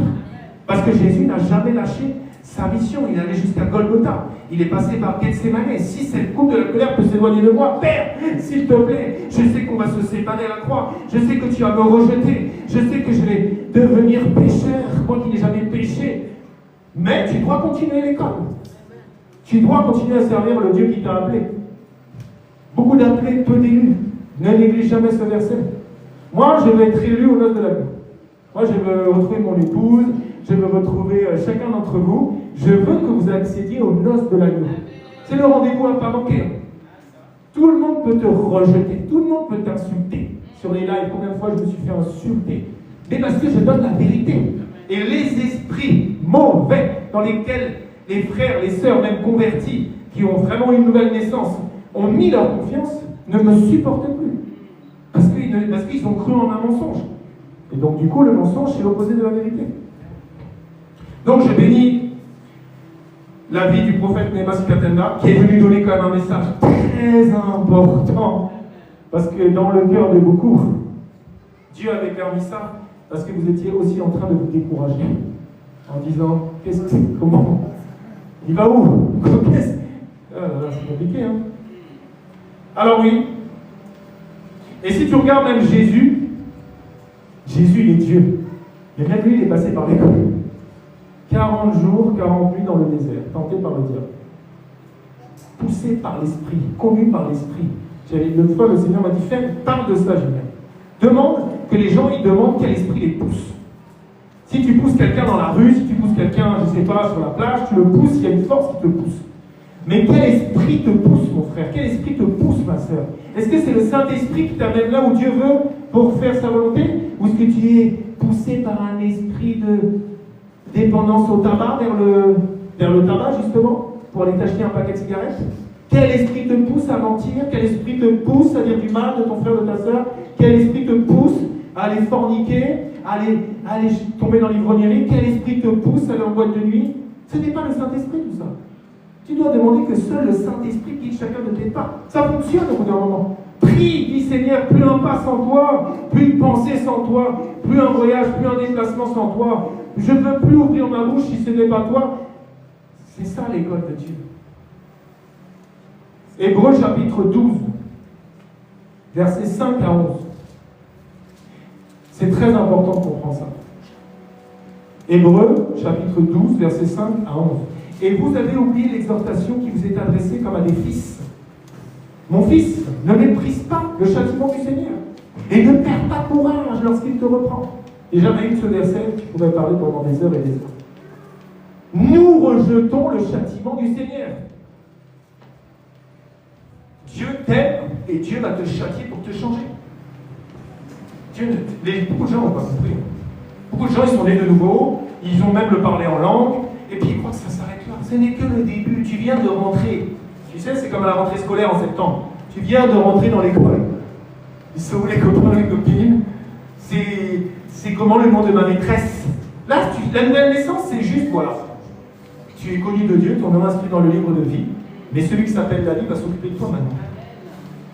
Parce que Jésus n'a jamais lâché sa mission. Il allait jusqu'à Golgotha. Il est passé par Gethsémanès. Si cette coupe de la colère peut s'éloigner de moi, Père, s'il te plaît, je sais qu'on va se séparer à la croix. Je sais que tu vas me rejeter. Je sais que je vais devenir pécheur, moi qui n'ai jamais péché. Mais tu dois continuer l'école. Tu dois continuer à servir le Dieu qui t'a appelé. Beaucoup d'appelés, peu d'élus. Ne néglige jamais ce verset. Moi, je veux être élu aux noces de l'agneau. Moi, je veux retrouver mon épouse. Je veux retrouver chacun d'entre vous. Je veux que vous accédiez aux noces de l'agneau. C'est le rendez-vous à ne pas manquer. Tout le monde peut te rejeter. Tout le monde peut t'insulter. Sur les lives, combien de fois je me suis fait insulter? Mais parce que je donne la vérité. Et les esprits mauvais dans lesquels les frères, les sœurs, même convertis, qui ont vraiment une nouvelle naissance, ont mis leur confiance, ne me supportent plus. Parce qu'ils ont cru en un mensonge. Et donc, du coup, le mensonge, c'est l'opposé de la vérité. Donc, je bénis la vie du prophète Nehema Sikatenda, qui est venu donner quand même un message très important. Parce que dans le cœur de beaucoup, Dieu avait permis ça, parce que vous étiez aussi en train de vous décourager. En disant, comment? Il va où? C'est compliqué, hein? Alors oui. Et si tu regardes même Jésus, il est Dieu. Et même lui, il est passé par l'école. 40 jours, 40 nuits dans le désert, tenté par le diable. Poussé par l'esprit, conduit par l'esprit. L'autre fois, le Seigneur m'a dit, parle de ça, Julien. Demande que les gens, ils demandent quel esprit les pousse. Si tu pousses quelqu'un dans la rue, si tu pousses quelqu'un, je ne sais pas, sur la plage, tu le pousses, il y a une force qui te pousse. Mais quel esprit te pousse, mon frère? Quel esprit te pousse, ma soeur? Est-ce que c'est le Saint-Esprit qui t'amène là où Dieu veut pour faire sa volonté? Ou est-ce que tu es poussé par un esprit de dépendance au tabac, vers le tabac, justement, pour aller t'acheter un paquet de cigarettes? Quel esprit te pousse à mentir? Quel esprit te pousse à dire du mal de ton frère, de ta soeur? Quel esprit te pousse à aller forniquer, à aller tomber dans l'ivrognerie? Quel esprit te pousse à aller en boîte de nuit? Ce n'est pas le Saint-Esprit, tout ça. Tu dois demander que seul le Saint-Esprit guide chacun de tes pas. Ça fonctionne au bout d'un moment. Prie, dis Seigneur, plus un pas sans toi, plus une pensée sans toi, plus un voyage, plus un déplacement sans toi. Je ne veux plus ouvrir ma bouche si ce n'est pas toi. C'est ça l'école de Dieu. Hébreux chapitre 12, versets 5 à 11. C'est très important de comprendre ça. Hébreux, chapitre 12, versets 5 à 11. Et vous avez oublié l'exhortation qui vous est adressée comme à des fils. Mon fils, ne méprise pas le châtiment du Seigneur. Et ne perds pas courage lorsqu'il te reprend. Et jamais eu ce verset qui pourrait parler pendant des heures et des heures. Nous rejetons le châtiment du Seigneur. Dieu t'aime et Dieu va te châtier pour te changer. Beaucoup de gens n'ont pas compris. Beaucoup de gens, ils sont nés de nouveau, ils ont même le parler en langue, et puis ils croient que ça s'arrête là. Ce n'est que le début, tu viens de rentrer. Tu sais, c'est comme à la rentrée scolaire en septembre. Tu viens de rentrer dans l'école. Ils sont où les copains, les copines? C'est comment le nom de ma maîtresse? Là, la nouvelle naissance, c'est juste, voilà. Tu es connu de Dieu, ton nom inscrit dans le livre de vie, mais celui qui s'appelle la vie va s'occuper de toi maintenant.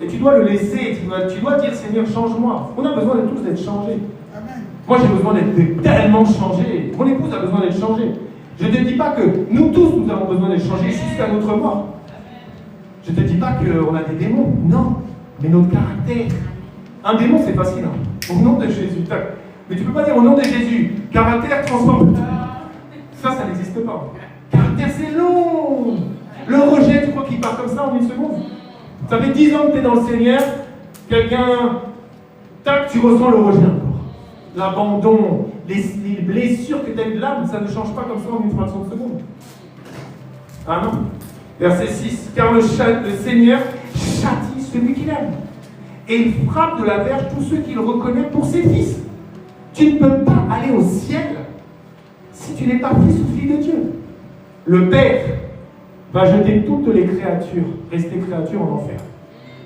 Et tu dois le laisser, tu dois dire Seigneur, change-moi. On a besoin de tous d'être changés. Moi, j'ai besoin d'être tellement changé. Mon épouse a besoin d'être changée. Je ne te dis pas que nous tous, nous avons besoin d'être changés jusqu'à notre mort. Je ne te dis pas qu'on a des démons. Non. Mais notre caractère. Un démon, c'est facile. Au nom de Jésus. Mais tu ne peux pas dire au nom de Jésus. Caractère transforme. Ça n'existe pas. Caractère, c'est long. Le rejet, tu crois qu'il part comme ça en une seconde? Ça fait 10 ans que tu es dans le Seigneur. Quelqu'un, tac, tu ressens le rejet encore. L'abandon, les blessures que tu as eues de l'âme, ça ne change pas comme ça en une fraction de seconde. Ah non. Verset 6. Car le Seigneur châtie celui qu'il aime. Et il frappe de la verge tous ceux qu'il reconnaît pour ses fils. Tu ne peux pas aller au ciel si tu n'es pas fils ou fille de Dieu. Le Père va jeter toutes les créatures, rester créatures en enfer.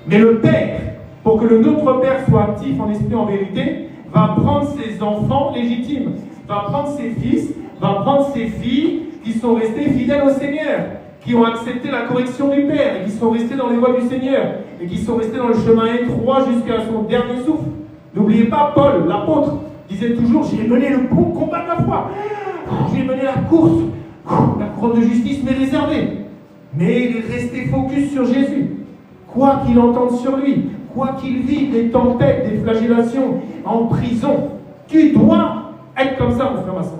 Mais le Père, pour que notre Père soit actif en esprit en vérité, va prendre ses enfants légitimes, va prendre ses fils, va prendre ses filles qui sont restés fidèles au Seigneur, qui ont accepté la correction du Père, et qui sont restés dans les voies du Seigneur, et qui sont restés dans le chemin étroit jusqu'à son dernier souffle. N'oubliez pas, Paul, l'apôtre, disait toujours, j'ai mené le bon combat de la foi, j'ai mené la course, la couronne de justice m'est réservée. Mais il est resté focus sur Jésus. Quoi qu'il entende sur lui, quoi qu'il vive des tempêtes, des flagellations, en prison, tu dois être comme ça, mon frère, ma soeur.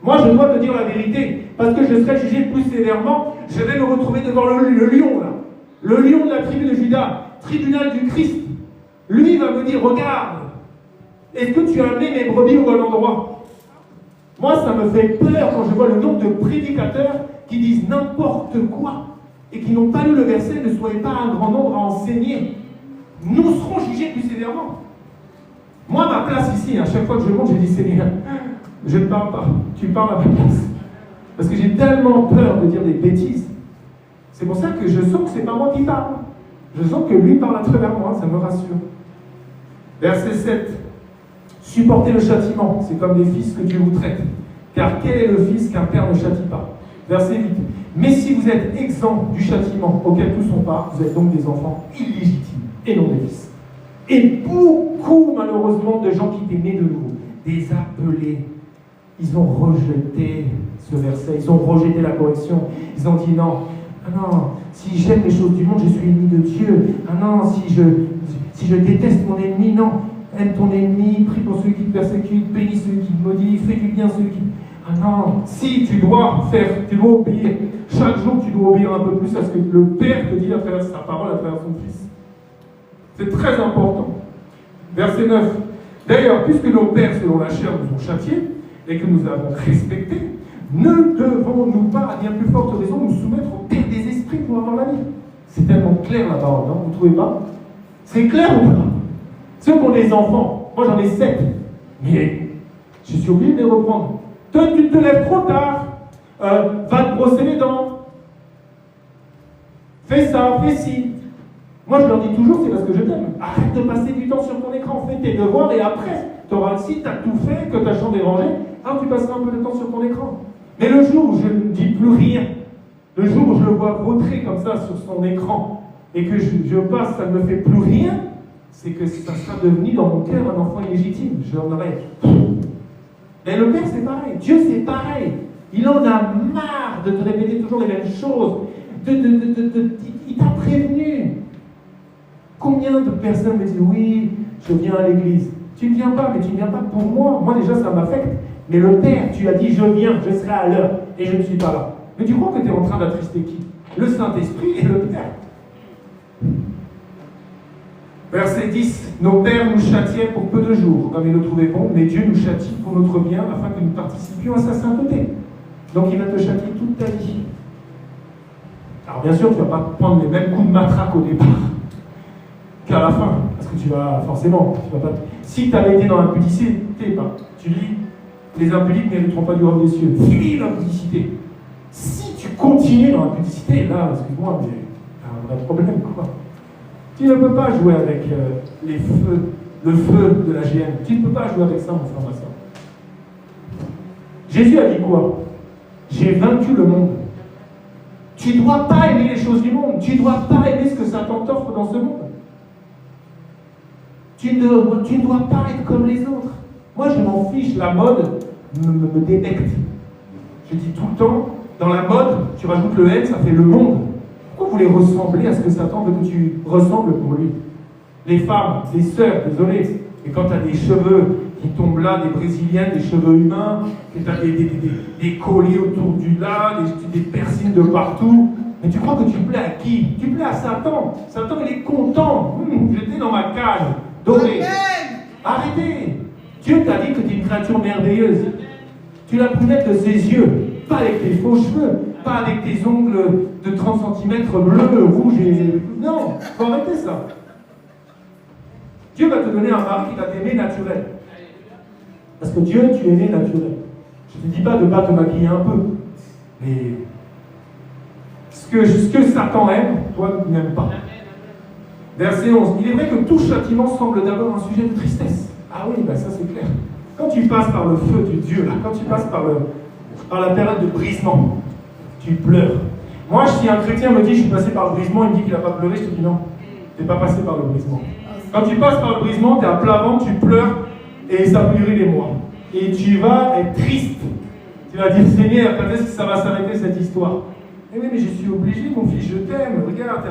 Moi, je dois te dire la vérité, parce que je serai jugé plus sévèrement, je vais me retrouver devant le lion, là. Le lion de la tribu de Juda, tribunal du Christ. Lui va me dire, regarde, est-ce que tu as amené mes brebis au bon endroit? Moi, ça me fait peur quand je vois le nombre de prédicateurs qui disent n'importe quoi et qui n'ont pas lu le verset, ne soyez pas un grand nombre à enseigner. Nous serons jugés plus sévèrement. Moi, ma place ici, à chaque fois que je monte, je dis Seigneur, je ne parle pas, tu parles à ma place. Parce que j'ai tellement peur de dire des bêtises. C'est pour ça que je sens que ce n'est pas moi qui parle. Je sens que lui parle à travers moi, ça me rassure. Verset 7. Supportez le châtiment, c'est comme des fils que Dieu vous traite. Car quel est le fils qu'un père ne châtie pas? Verset 8. Mais si vous êtes exempt du châtiment auquel tous sont part, vous êtes donc des enfants illégitimes et non des fils. Et beaucoup, malheureusement, de gens qui étaient nés de nouveau, des appelés, ils ont rejeté ce verset, ils ont rejeté la correction. Ils ont dit non, ah non, si j'aime les choses du monde, je suis ennemi de Dieu. Ah non, si je déteste mon ennemi, non. Aime ton ennemi, prie pour celui qui te persécute, bénis celui qui te maudit, fais du bien à celui qui... Ah non, si tu dois obéir. Chaque jour, tu dois obéir un peu plus à ce que le Père te dit à travers sa parole, à travers son Fils. C'est très important. Verset 9. D'ailleurs, puisque nos pères, selon la chair, nous ont châtiés, et que nous avons respectés, ne devons-nous pas, à bien plus forte raison, nous soumettre au Père des esprits pour avoir la vie? C'est tellement clair la parole, non? Vous ne trouvez pas? C'est clair ou pas? Ceux qui ont des enfants, moi j'en ai 7, mais je suis obligé de les reprendre. Toi, tu te lèves trop tard, va te brosser les dents, fais ça, fais ci. Moi je leur dis toujours, c'est parce que je t'aime. Arrête de passer du temps sur ton écran, fais tes devoirs et après, tu auras, si tu as tout fait, que ta chambre est rangée, alors tu passeras un peu de temps sur ton écran. Mais le jour où je ne dis plus rien, le jour où je le vois vautrer comme ça sur son écran, et que je passe, ça ne me fait plus rien, c'est que ça sera devenu dans mon cœur un enfant illégitime. Je en aurais. Mais le Père, c'est pareil. Dieu, c'est pareil. Il en a marre de te répéter toujours les mêmes choses. Il t'a prévenu. Combien de personnes me disent oui, je viens à l'église. Tu ne viens pas, mais tu ne viens pas pour moi. Moi déjà, ça m'affecte. Mais le Père, tu as dit, je viens, je serai à l'heure, et je ne suis pas là. Mais tu crois que tu es en train d'attrister qui? Le Saint-Esprit et le Père. Verset 10. Nos pères nous châtiaient pour peu de jours, comme ils le trouvaient bon, mais Dieu nous châtie pour notre bien, afin que nous participions à sa sainteté. Donc il va te châtier toute ta vie. Alors bien sûr, tu ne vas pas prendre les mêmes coups de matraque au départ qu'à la fin, parce que tu vas forcément, tu vas pas... Si tu avais été dans l'impudicité, tu lis, les impudiques n'hériteront pas du royaume des cieux. Fini l'impudicité. Si tu continues dans l'impudicité, là, excuse-moi, mais tu as un vrai problème, quoi. Tu ne peux pas jouer avec le feu de la GN. Tu ne peux pas jouer avec ça, mon frère, ma soeur. Jésus a dit quoi? J'ai vaincu le monde. Tu ne dois pas aimer les choses du monde. Tu ne dois pas aimer ce que Satan t'offre dans ce monde. Tu ne dois pas être comme les autres. Moi, je m'en fiche. La mode me débecte. Je dis tout le temps, dans la mode, tu rajoutes le N, ça fait le monde. Pourquoi vous voulez ressembler à ce que Satan veut que tu ressembles pour lui? Les femmes, les sœurs, désolé, et quand tu as des cheveux qui tombent là, des brésiliennes, des cheveux humains, que tu as des colliers autour du là, des piercings de partout, mais tu crois que tu plais à qui? Tu plais à Satan. Satan, il est content. J'étais dans ma cage dorée. Arrêtez. Dieu t'a dit que tu es une créature merveilleuse. Tu la prunette de ses yeux, pas avec tes faux cheveux, pas avec tes ongles de 30 cm bleus, rouges et... Non, faut arrêter ça. Dieu va te donner un mari qui va t'aimer naturel. Parce que Dieu, tu es né naturel. Je ne te dis pas de ne pas te maquiller un peu. Mais ce que Satan aime, toi, tu n'aimes pas. Verset 11. Il est vrai que tout châtiment semble d'abord un sujet de tristesse. Ah oui, ben ça c'est clair. Quand tu passes par le feu du Dieu, là, quand tu passes par la période de brisement, tu pleures. Moi, si un chrétien me dit je suis passé par le brisement, il me dit qu'il n'a pas pleuré, je te dis non, tu n'es pas passé par le brisement. Quand tu passes par le brisement, tu es à plat ventre, tu pleures et ça peut durer des mois. Et tu vas être triste. Tu vas dire Seigneur, quand est-ce que ça va s'arrêter cette histoire? Eh oui, mais je suis obligé, mon fils, je t'aime. Regarde,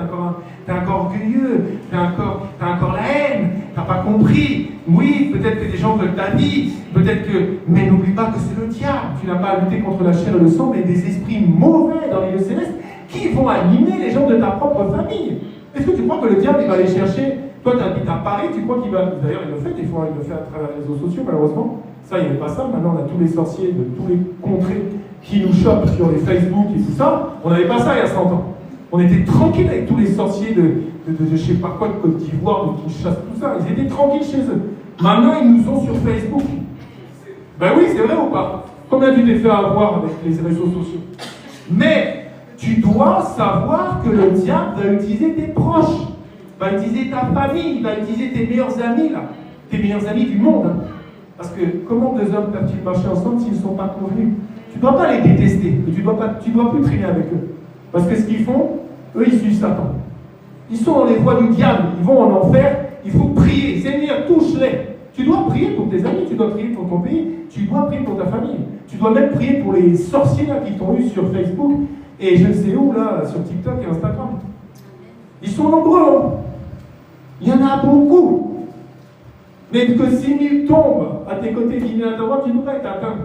t'es encore orgueilleux, t'as encore la haine, t'as pas compris. Oui, peut-être que des gens veulent ta vie, peut-être que... Mais n'oublie pas que c'est le diable. Tu n'as pas à lutter contre la chair et le sang, mais des esprits mauvais dans les lieux célestes qui vont animer les gens de ta propre famille. Est-ce que tu crois que le diable, il va aller chercher... Toi, tu habites à Paris, tu crois qu'il va... D'ailleurs, il le fait, des fois, il le fait à travers les réseaux sociaux, malheureusement. Ça, il n'y avait pas ça. Maintenant, on a tous les sorciers de tous les contrées qui nous chopent sur les Facebook et tout ça. On n'avait pas ça il y a 100 ans. On était tranquille avec tous les sorciers de je sais pas quoi, de Côte d'Ivoire, de Kinshasa, tout ça. Ils étaient tranquilles chez eux. Maintenant, ils nous ont sur Facebook. Ben oui, c'est vrai ou pas? Combien tu t'es fait avoir avec les réseaux sociaux? Mais tu dois savoir que le diable va utiliser tes proches, va utiliser ta famille, va utiliser tes meilleurs amis, là. Tes meilleurs amis du monde. Hein. Parce que comment deux hommes peuvent-ils marcher ensemble s'ils ne sont pas convenus? Tu ne dois pas les détester, mais tu ne dois plus traîner avec eux. Parce que ce qu'ils font, eux, ils suivent Satan. Ils sont dans les voies du diable, ils vont en enfer, il faut prier. Seigneur, touche-les. Tu dois prier pour tes amis, tu dois prier pour ton pays, tu dois prier pour ta famille. Tu dois même prier pour les sorciers là, qui t'ont eu sur Facebook et je ne sais où, là, sur TikTok et Instagram. Ils sont nombreux, hein. Il y en a beaucoup. Mais que 6000 tombent à tes côtés, 10 000 à ta droite, tu ne peux pas être atteint.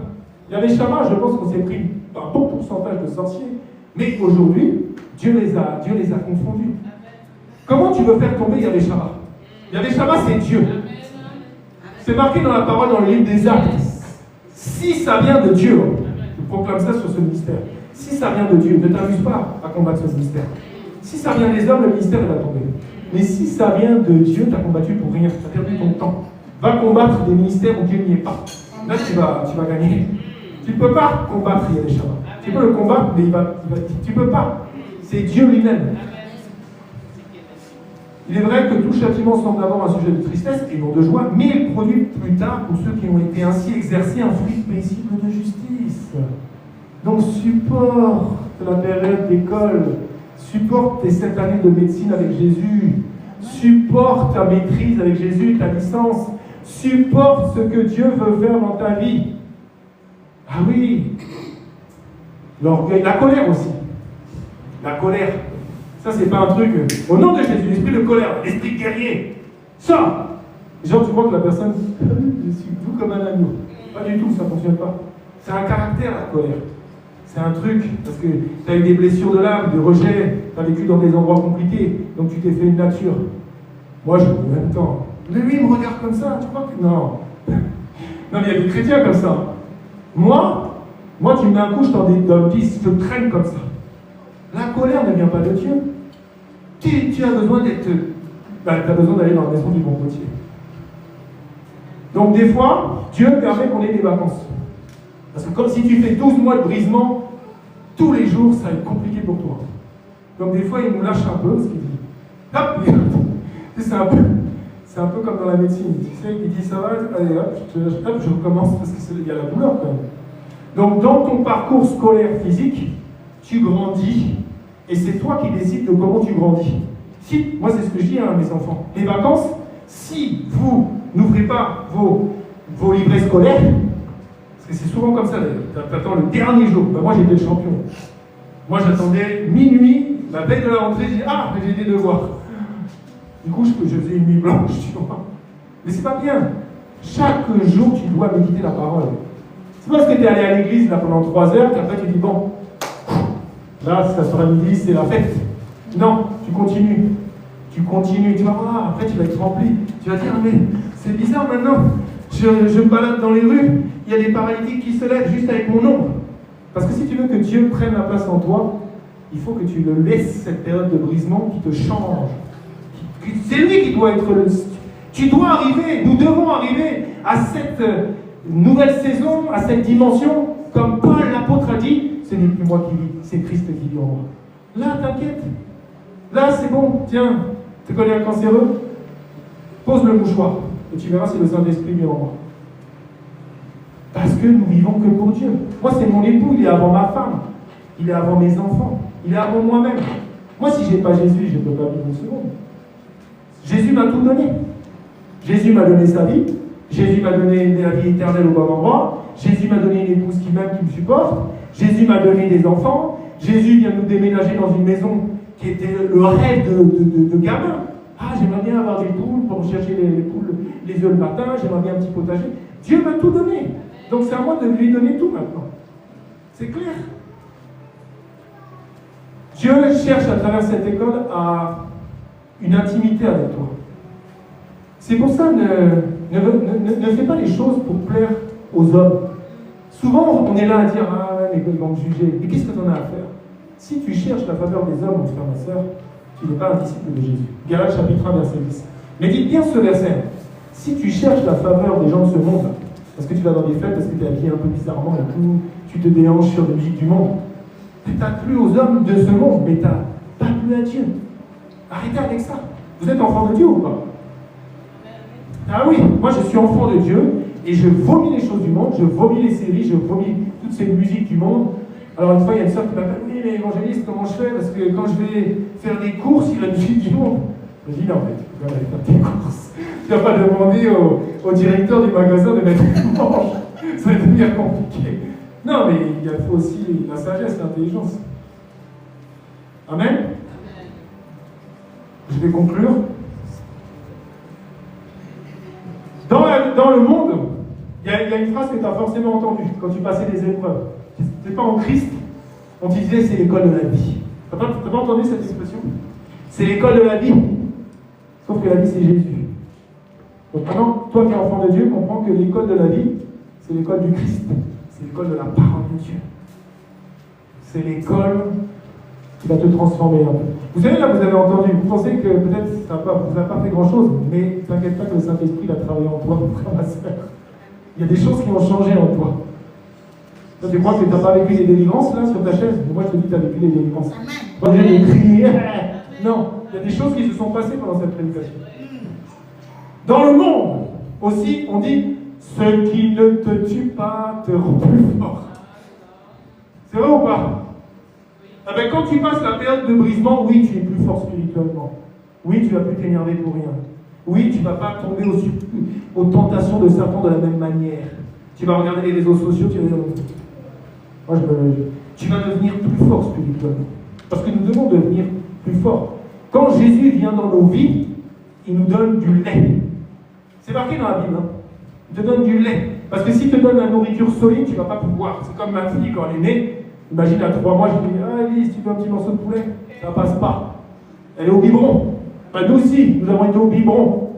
Il y avait Chama, je pense qu'on s'est pris un bon pourcentage de sorciers. Mais aujourd'hui, Dieu les a confondus. Comment tu veux faire tomber Yahvé Shama? Yahvé Shama, c'est Dieu. C'est marqué dans la parole, dans le livre des Actes. Si ça vient de Dieu, je proclame ça sur ce ministère. Si ça vient de Dieu, ne t'amuse pas à combattre ce ministère. Si ça vient des hommes, le ministère va tomber. Mais si ça vient de Dieu, tu as combattu pour rien, tu as perdu ton temps. Va combattre des ministères où Dieu n'y est pas. Là, tu vas gagner. Tu ne peux pas combattre Yahvé Shama. Tu peux le combattre, mais tu ne peux pas. C'est Dieu lui-même. Il est vrai que tout châtiment semble d'abord un sujet de tristesse et non de joie, mais il produit plus tard, pour ceux qui ont été ainsi exercés, un fruit paisible de justice. Donc supporte la période d'école, supporte tes 7 années de médecine avec Jésus, supporte ta maîtrise avec Jésus, ta licence, supporte ce que Dieu veut faire dans ta vie. Ah oui, l'orgueil, la colère aussi. La colère. Ça, c'est pas un truc. Au nom de Jésus, l'esprit de colère, l'esprit guerrier. Ça, Genre, tu vois que la personne, je suis doux comme un agneau. Pas du tout, ça ne fonctionne pas. C'est un caractère, la colère. C'est un truc, parce que tu as eu des blessures de l'âme, de rejet, tu as vécu dans des endroits compliqués, donc tu t'es fait une nature. Moi, je en même temps. Mais lui, il me regarde comme ça, tu crois que. Non. Non, mais il y a des chrétiens comme ça. Moi, tu me mets un coup, je t'en donne 10, je te traîne comme ça. La colère ne vient pas de Dieu. Tu as besoin d'être. Tu as besoin d'aller dans la maison du bon potier. Donc, des fois, Dieu permet qu'on ait des vacances. Parce que comme si tu fais 12 mois de brisement, tous les jours, ça va être compliqué pour toi. Donc, des fois, il nous lâche un peu, parce qu'il dit hop, c'est un peu comme dans la médecine. Tu sais, il dit ça va, allez hop, je recommence parce qu'il y a la douleur quand même. Donc, dans ton parcours scolaire physique, tu grandis et c'est toi qui décides de comment tu grandis. Si, moi, c'est ce que je dis à mes enfants. Les vacances, si vous n'ouvrez pas vos livrets scolaires, parce que c'est souvent comme ça d'ailleurs, tu attends le dernier jour. Ben, moi, j'étais le champion. Moi, j'attendais minuit, la veille de la rentrée, je dis ah, j'ai des devoirs. Du coup, je faisais une nuit blanche, tu vois. Mais c'est pas bien. Chaque jour, tu dois méditer la parole. C'est pas parce que tu es allé à l'église là, pendant 3 heures qu'après tu dis bon, là, ça sera midi, c'est la fête. Non, tu continues. Tu continues, tu vas voir, après tu vas être rempli. Tu vas dire, mais c'est bizarre maintenant. Je me balade dans les rues, il y a des paralytiques qui se lèvent juste avec mon nom. Parce que si tu veux que Dieu prenne la place en toi, il faut que tu le laisses cette période de brisement qui te change. C'est lui qui doit être le. Tu dois arriver, nous devons arriver à cette nouvelle saison, à cette dimension, comme Paul l'apôtre a dit, ce n'est plus moi qui vis, c'est Christ qui vit en moi. Là, t'inquiète. Là, c'est bon. Tiens, tu connais un cancéreux? Pose le mouchoir et tu verras si le Saint-Esprit vit en moi. Parce que nous vivons que pour Dieu. Moi, c'est mon époux, il est avant ma femme, il est avant mes enfants, il est avant moi-même. Moi, si je n'ai pas Jésus, je ne peux pas vivre une seconde. Jésus m'a tout donné. Jésus m'a donné sa vie. Jésus m'a donné la vie éternelle au bon endroit. Jésus m'a donné une épouse qui m'aime, qui me supporte. Jésus m'a donné des enfants. Jésus vient nous déménager dans une maison qui était le rêve de gamin. Ah, j'aimerais bien avoir des poules pour chercher les poules, les œufs le matin. J'aimerais bien un petit potager. Dieu m'a tout donné. Donc c'est à moi de lui donner tout maintenant. C'est clair. Dieu cherche à travers cette école à une intimité avec toi. C'est pour ça, ne fais pas les choses pour plaire aux hommes. Souvent, on est là à dire « Ah, mais ils vont me juger. » Mais qu'est-ce que tu en as à faire? Si tu cherches la faveur des hommes, mon frère, ma soeur, tu n'es pas un disciple de Jésus. Galates chapitre 1, verset 10. Mais dites bien ce verset. Si tu cherches la faveur des gens de ce monde, parce que tu vas dans des fêtes, parce que tu es habillé un peu bizarrement et tout, tu te déhanches sur la musique du monde, tu n'as plus aux hommes de ce monde, mais tu n'as pas plus à Dieu. Arrêtez avec ça. Vous êtes enfant de Dieu ou pas? Ah oui, moi je suis enfant de Dieu et je vomis les choses du monde, je vomis les séries, je vomis toutes ces musiques du monde. Alors une fois, il y a une soeur qui m'appelle, oui, mais évangéliste, comment je fais? Parce que quand je vais faire des courses, il y a la musique du monde. Je dis, non, mais tu vas aller faire tes courses. Tu ne vas pas demander au directeur du magasin de mettre une manche. Ça va devenir compliqué. Non, mais il faut aussi la sagesse, l'intelligence. Amen. Je vais conclure. Dans le monde, il y a une phrase que tu as forcément entendue quand tu passais des épreuves. Tu n'es pas en Christ, on te disait c'est l'école de la vie. Tu n'as pas entendu cette expression? C'est l'école de la vie. Sauf que la vie, c'est Jésus. Donc maintenant, toi qui es enfant de Dieu, comprends que l'école de la vie, c'est l'école du Christ. C'est l'école de la parole de Dieu. C'est l'école qui va te transformer un peu. Vous savez, là, vous avez entendu, vous pensez que peut-être ça ne vous a pas fait grand-chose, mais t'inquiète pas que le Saint-Esprit va travailler en toi, mon frère, ma soeur. Il y a des choses qui ont changé en toi. Toi, tu crois que tu n'as pas vécu des délivrances, là, sur ta chaise? Moi, je te dis que tu as vécu des délivrances. Moi, j'ai crié. Non, il y a des choses qui se sont passées pendant cette prédication. Dans le monde, aussi, on dit « Ce qui ne te tue pas te rend plus fort ». C'est vrai ou pas? Ah ben, quand tu passes la période de brisement, oui, tu es plus fort spirituellement. Oui, tu vas plus t'énerver pour rien. Oui, tu ne vas pas tomber aux tentations de Satan de la même manière. Tu vas regarder les réseaux sociaux, tu vas dire, tu vas devenir plus fort spirituellement. Parce que nous devons devenir plus forts. Quand Jésus vient dans nos vies, il nous donne du lait. C'est marqué dans la Bible. Hein. Il te donne du lait. Parce que s'il te donne la nourriture solide, tu ne vas pas pouvoir. C'est comme ma fille quand elle est née. Imagine à 3 mois, je lui dis, ah Elise, tu veux un petit morceau de poulet? Ça ne passe pas. Elle est au biberon. Enfin, nous aussi, nous avons été au biberon.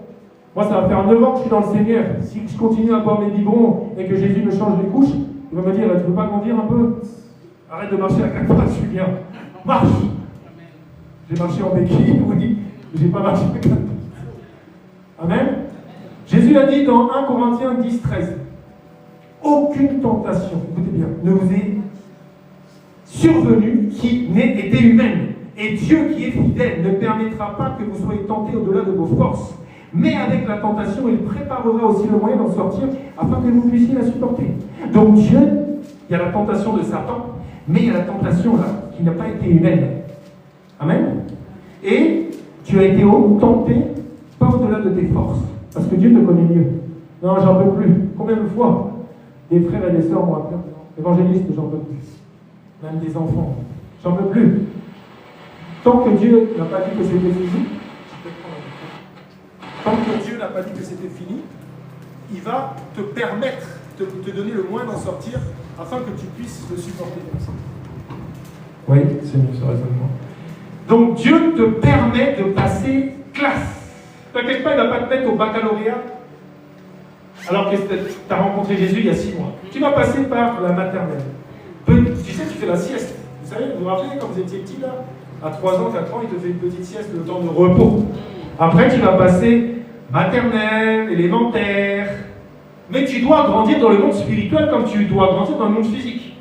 Moi, ça va faire 9 ans que je suis dans le Seigneur. Si je continue à boire mes biberons et que Jésus me change les couches, il va me dire, tu ne veux pas grandir un peu? Arrête de marcher à 4 pas, Julien. Marche. J'ai marché en béquille, oui. J'ai pas marché à 4 pas. Amen. Jésus a dit dans 1 Corinthiens 10, 13, aucune tentation, écoutez bien, ne vous est survenue qui n'ait été humaine. Et Dieu qui est fidèle ne permettra pas que vous soyez tentés au-delà de vos forces. Mais avec la tentation, il préparera aussi le moyen d'en sortir afin que vous puissiez la supporter. Donc Dieu, il y a la tentation de Satan, mais il y a la tentation là, qui n'a pas été humaine. Amen. Et tu as été tenté, pas au-delà de tes forces. Parce que Dieu te connaît mieux. Non, j'en peux plus. Combien de fois des frères et des sœurs m'ont appelé évangéliste, j'en peux plus. Même des enfants, j'en peux plus. Tant que Dieu n'a pas dit que c'était fini, tant que Dieu n'a pas dit que c'était fini, il va te permettre, te donner le moyen d'en sortir afin que tu puisses le supporter comme ça. Oui, c'est mieux ce raisonnement. Donc Dieu te permet de passer classe. T'inquiète pas, il ne va pas te mettre au baccalauréat alors que tu as rencontré Jésus il y a 6 mois. Tu vas passer par la maternelle. Tu sais, tu fais la sieste. Vous savez, vous vous rappelez quand vous étiez petit là, à 3 ans, 4 ans, il te fait une petite sieste, le temps de repos. Après, tu vas passer maternelle, élémentaire. Mais tu dois grandir dans le monde spirituel comme tu dois grandir dans le monde physique.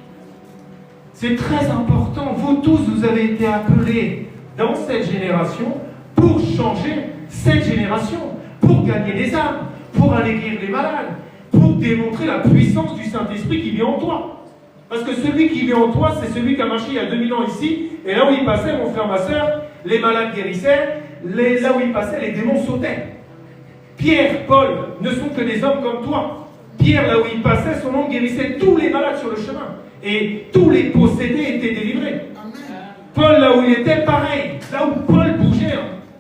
C'est très important. Vous tous, vous avez été appelés dans cette génération pour changer cette génération, pour gagner des âmes, pour aller guérir les malades, pour démontrer la puissance du Saint-Esprit qui vit en toi. Parce que celui qui vit en toi, c'est celui qui a marché il y a 2000 ans ici, et là où il passait, mon frère, ma soeur, les malades guérissaient, là où il passait, les démons sautaient. Pierre, Paul ne sont que des hommes comme toi. Pierre, là où il passait, son nom guérissait tous les malades sur le chemin. Et tous les possédés étaient délivrés. Paul, là où il était, pareil. Là où Paul bougeait,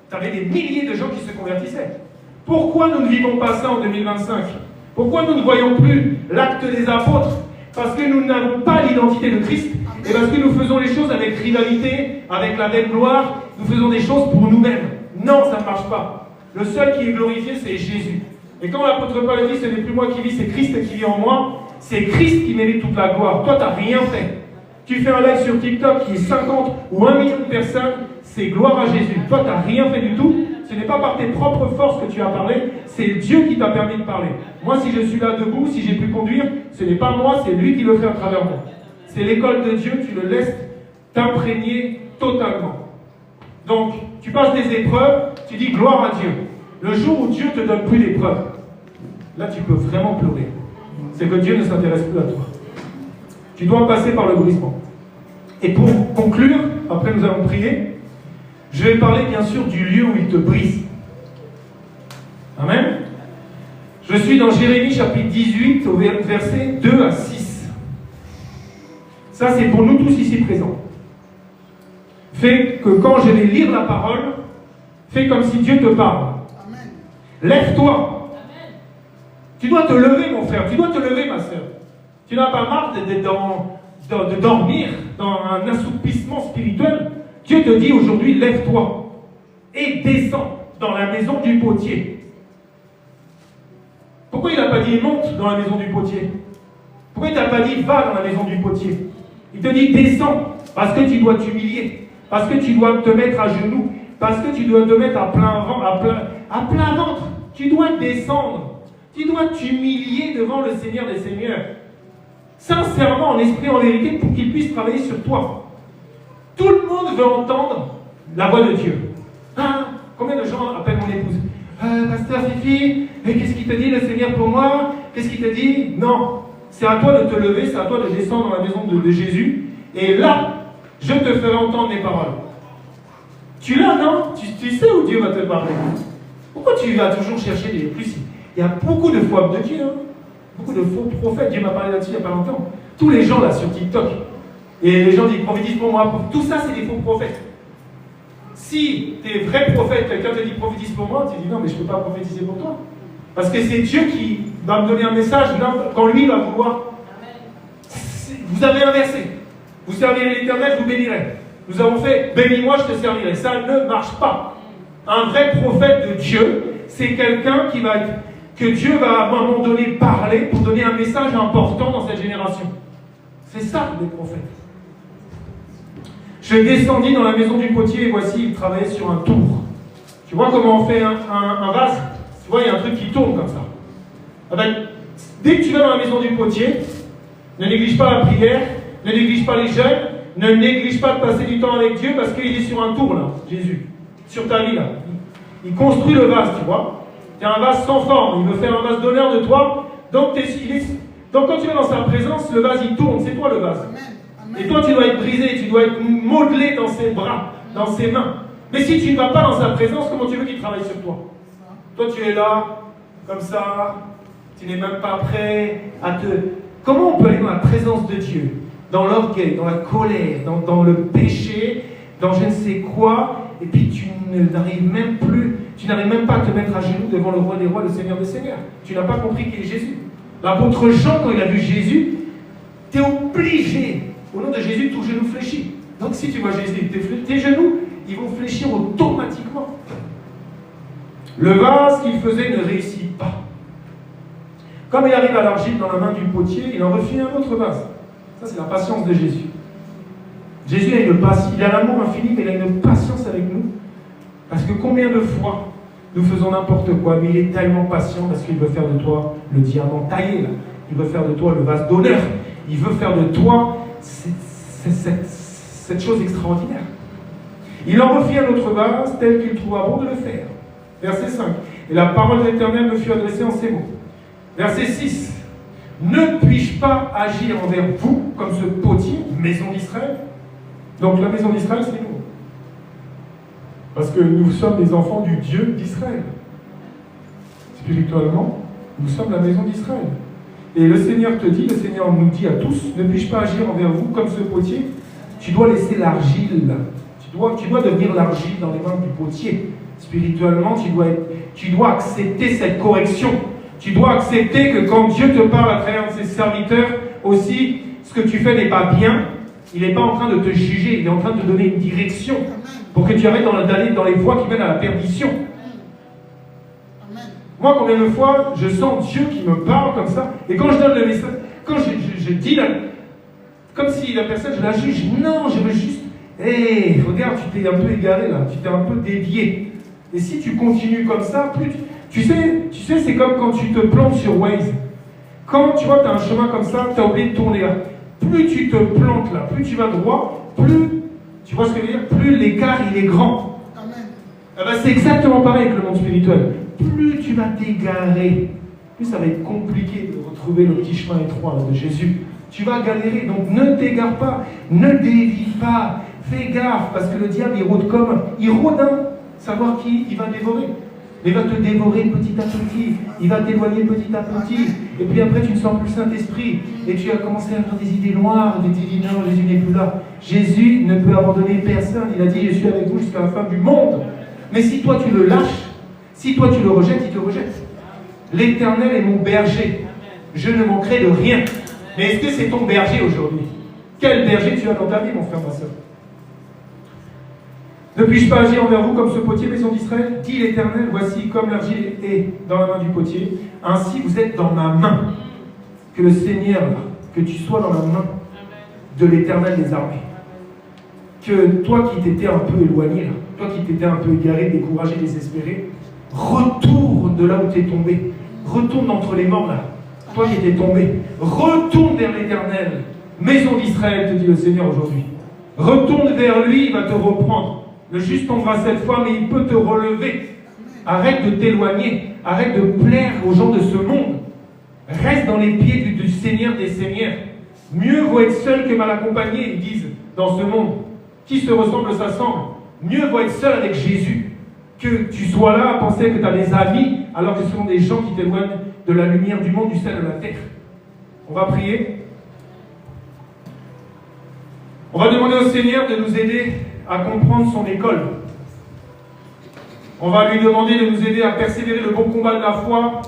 tu avais des milliers de gens qui se convertissaient. Pourquoi nous ne vivons pas ça en 2025? Pourquoi nous ne voyons plus l'acte des apôtres? Parce que nous n'avons pas l'identité de Christ et parce que nous faisons les choses avec rivalité, avec la même gloire. Nous faisons des choses pour nous-mêmes. Non, ça ne marche pas. Le seul qui est glorifié, c'est Jésus. Et quand l'apôtre Paul dit, ce n'est plus moi qui vis, c'est Christ qui vit en moi, c'est Christ qui mérite toute la gloire. Toi, tu n'as rien fait. Tu fais un live sur TikTok qui est 50 ou 1 million de personnes, c'est gloire à Jésus. Toi, tu n'as rien fait du tout. Ce n'est pas par tes propres forces que tu as parlé, c'est Dieu qui t'a permis de parler. Moi, si je suis là debout, si j'ai pu conduire, ce n'est pas moi, c'est lui qui le fait à travers moi. C'est l'école de Dieu, tu le laisses t'imprégner totalement. Donc, tu passes des épreuves, tu dis gloire à Dieu. Le jour où Dieu te donne plus d'épreuves, là, tu peux vraiment pleurer. C'est que Dieu ne s'intéresse plus à toi. Tu dois passer par le brisement. Et pour conclure, après nous allons prier, je vais parler bien sûr du lieu où il te brise. Amen. Je suis dans Jérémie chapitre 18, au verset 2 à 6. Ça, c'est pour nous tous ici présents. Fais que quand je vais lire la parole, fais comme si Dieu te parle. Amen. Lève-toi. Amen. Tu dois te lever, mon frère. Tu dois te lever, ma soeur. Tu n'as pas marre de dormir dans un assoupissement spirituel. Dieu te dit aujourd'hui, lève-toi et descends dans la maison du potier. Pourquoi il n'a pas dit monte dans la maison du potier? Pourquoi il n'a pas dit va dans la maison du potier? Il te dit descends parce que tu dois t'humilier, parce que tu dois te mettre à genoux, parce que tu dois te mettre à plein ventre. Tu dois descendre, tu dois t'humilier devant le Seigneur des Seigneurs. Sincèrement, en esprit, en vérité, pour qu'il puisse travailler sur toi. Tout le monde veut entendre la voix de Dieu. Hein? Combien de gens appellent mon épouse? Pasteur Fifi, qu'est-ce qu'il te dit le Seigneur pour moi? Qu'est-ce qu'il te dit? Non. C'est à toi de te lever, c'est à toi de descendre dans la maison de Jésus. Et là, je te ferai entendre mes paroles. Tu l'as, non? Tu sais où Dieu va te parler. Pourquoi tu vas toujours chercher des plus? Il y a beaucoup de femmes de Dieu, hein? Beaucoup de faux prophètes. Dieu m'a parlé là-dessus il n'y a pas longtemps. Tous les gens là sur TikTok. Et les gens disent prophétise pour moi. Tout ça, c'est des faux prophètes. Si tu es vrai prophète, quelqu'un te dit prophétise pour moi, tu dis non, mais je ne peux pas prophétiser pour toi. Parce que c'est Dieu qui va me donner un message quand lui va vouloir. Vous avez inversé. Vous servirez l'Éternel, je vous bénirai. Nous avons fait bénis-moi, je te servirai. Ça ne marche pas. Un vrai prophète de Dieu, c'est quelqu'un que Dieu va à un moment donné parler pour donner un message important dans cette génération. C'est ça, les prophètes. Je descendis dans la maison du potier et voici, il travaillait sur un tour. Tu vois comment on fait un vase? Tu vois, il y a un truc qui tourne comme ça. Ah ben, dès que tu vas dans la maison du potier, ne néglige pas la prière, ne néglige pas les jeûnes, ne néglige pas de passer du temps avec Dieu parce qu'il est sur un tour là, Jésus. Sur ta vie là. Il construit le vase, tu vois. C'est un vase sans forme, il veut faire un vase d'honneur de toi. Donc quand tu vas dans sa présence, le vase il tourne, c'est toi le vase. Et toi tu dois être brisé, tu dois être modelé dans ses bras, dans ses mains. Mais si tu ne vas pas dans sa présence, comment tu veux qu'il travaille sur toi? Toi tu es là, comme ça, tu n'es même pas prêt à te... Comment on peut aller dans la présence de Dieu? Dans l'orgueil, dans la colère, dans le péché, dans je ne sais quoi, et puis tu n'arrives même pas à te mettre à genoux devant le roi des rois, le Seigneur des seigneurs. Tu n'as pas compris qui est Jésus. L'apôtre Jean, quand il a vu Jésus, tu es obligé, au nom de Jésus, tout genou fléchit. Donc si tu vois Jésus, tes genoux, ils vont fléchir automatiquement. Le vase qu'il faisait ne réussit pas. Comme il arrive à l'argile dans la main du potier, il en refait un autre vase. Ça, c'est la patience de Jésus. Jésus a une patience, il a l'amour infini, mais il a une patience avec nous. Parce que combien de fois nous faisons n'importe quoi, mais il est tellement patient parce qu'il veut faire de toi le diamant taillé, là. Il veut faire de toi le vase d'honneur. Il veut faire de toi cette chose extraordinaire. Il en refit un autre vase tel qu'il trouva bon de le faire. Verset 5. Et la parole de l'Éternel me fut adressée en ces mots. Verset 6. Ne puis-je pas agir envers vous comme ce potier, maison d'Israël? Donc la maison d'Israël, c'est nous. Parce que nous sommes les enfants du Dieu d'Israël. Spirituellement, nous sommes la maison d'Israël. Et le Seigneur te dit, le Seigneur nous dit à tous, ne puis-je pas agir envers vous comme ce potier? Tu dois laisser l'argile. Tu dois devenir l'argile dans les mains du potier. Spirituellement, tu dois accepter cette correction. Tu dois accepter que quand Dieu te parle à travers ses serviteurs, aussi, ce que tu fais n'est pas bien. Il n'est pas en train de te juger, il est en train de te donner une direction pour que tu arrêtes d'aller dans les voies qui mènent à la perdition. Moi, combien de fois, je sens Dieu qui me parle comme ça, et quand je donne le message, quand je dis, comme si la personne, je la juge, non, je veux juste, hé, regarde, tu t'es un peu égaré là, tu t'es un peu dévié. Et si tu continues comme ça, plus tu sais, c'est comme quand tu te plantes sur Waze. Quand tu vois, tu as un chemin comme ça, tu as oublié de tourner là. Plus tu te plantes là, plus tu vas droit, plus, tu vois ce que je veux dire, plus l'écart il est grand. Amen. Eh ben, c'est exactement pareil avec le monde spirituel. Plus tu vas t'égarer, plus ça va être compliqué de retrouver le petit chemin étroit là, de Jésus. Tu vas galérer, donc ne t'égare pas, ne dévie pas, fais gaffe, parce que le diable il rôde savoir qui il va dévorer. Il va te dévorer petit à petit, il va t'éloigner petit à petit, et puis après tu ne sens plus le Saint-Esprit, et tu as commencé à avoir des idées noires, des idées non, Jésus n'est plus là. Jésus ne peut abandonner personne, il a dit je suis avec vous jusqu'à la fin du monde. Mais si toi tu le lâches, si toi tu le rejettes, il te rejette. L'Éternel est mon berger, je ne manquerai de rien. Mais est-ce que c'est ton berger aujourd'hui? Quel berger tu as dans ta vie, mon frère, ma soeur? Ne puis-je pas agir envers vous comme ce potier, maison d'Israël? Dit l'Éternel, voici comme l'argile est dans la main du potier, ainsi vous êtes dans ma main. Que le Seigneur, que tu sois dans la main de l'Éternel des armées. Que toi qui t'étais un peu éloigné, là, toi qui t'étais un peu égaré, découragé, désespéré, retourne de là où tu es tombé. Retourne entre les morts là. Toi qui étais tombé, retourne vers l'Éternel. Maison d'Israël, te dit le Seigneur aujourd'hui. Retourne vers lui, il va te reprendre. Le juste tombera cette fois, mais il peut te relever. Arrête de t'éloigner. Arrête de plaire aux gens de ce monde. Reste dans les pieds du Seigneur des Seigneurs. Mieux vaut être seul que mal accompagné, ils disent, dans ce monde. Qui se ressemble s'assemble. Mieux vaut être seul avec Jésus que tu sois là à penser que tu as des amis, alors que ce sont des gens qui t'éloignent de la lumière du monde, du ciel, de la terre. On va prier. On va demander au Seigneur de nous aider à comprendre son école. On va lui demander de nous aider à persévérer le bon combat de la foi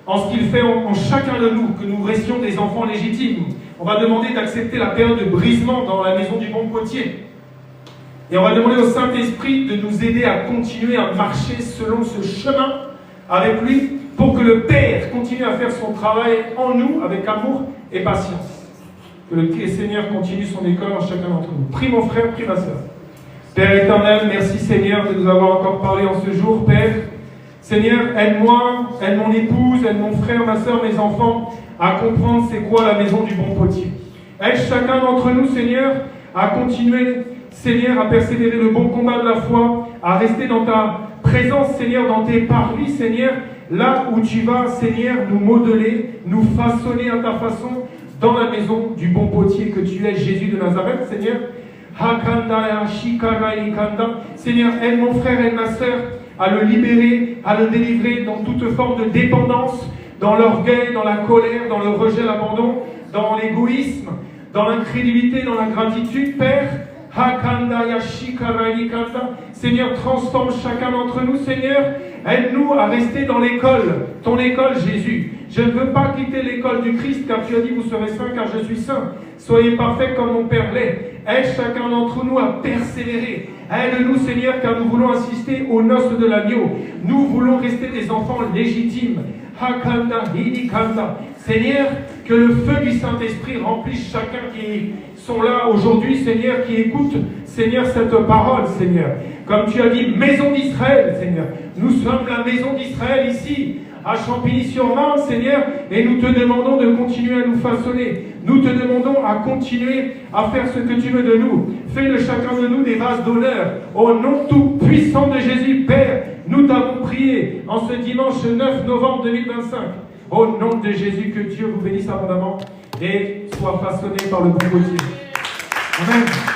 en ce qu'il fait en chacun de nous, que nous restions des enfants légitimes. On va demander d'accepter la période de brisement dans la maison du bon potier. Et on va demander au Saint-Esprit de nous aider à continuer à marcher selon ce chemin avec lui pour que le Père continue à faire son travail en nous avec amour et patience. Que le Seigneur continue son école en chacun d'entre nous. Prie mon frère, prie ma soeur. Père éternel, merci Seigneur de nous avoir encore parlé en ce jour, Père. Seigneur, aide-moi, aide mon épouse, aide mon frère, ma soeur, mes enfants à comprendre c'est quoi la maison du bon potier. Aide chacun d'entre nous, Seigneur, à continuer, Seigneur, à persévérer le bon combat de la foi, à rester dans ta présence, Seigneur, dans tes parvis, Seigneur, là où tu vas, Seigneur, nous modeler, nous façonner à ta façon, dans la maison du bon potier que tu es, Jésus de Nazareth, Seigneur. Seigneur, aide mon frère, aide ma soeur à le libérer, à le délivrer dans toute forme de dépendance, dans l'orgueil, dans la colère, dans le rejet, l'abandon, dans l'égoïsme, dans l'incrédulité, dans l'ingratitude, Père. Seigneur, transforme chacun d'entre nous, Seigneur. Aide-nous à rester dans l'école, ton école, Jésus. Je ne veux pas quitter l'école du Christ, car tu as dit, vous serez saints, car je suis saint. Soyez parfaits comme mon Père l'est. Aide chacun d'entre nous à persévérer. Aide-nous, Seigneur, car nous voulons assister aux noces de l'agneau. Nous voulons rester des enfants légitimes. Seigneur, que le feu du Saint-Esprit remplisse chacun qui sont là aujourd'hui, Seigneur, qui écoute, Seigneur, cette parole, Seigneur. Comme tu as dit, maison d'Israël, Seigneur. Nous sommes la maison d'Israël ici, à Champigny-sur-Marne, Seigneur, et nous te demandons de continuer à nous façonner. Nous te demandons à continuer à faire ce que tu veux de nous. Fais de chacun de nous des vases d'honneur. Au nom tout puissant de Jésus, Père, nous t'avons prié en ce dimanche 9 novembre 2025. Au nom de Jésus, que Dieu vous bénisse abondamment et soit façonné par le bon potier. Amen.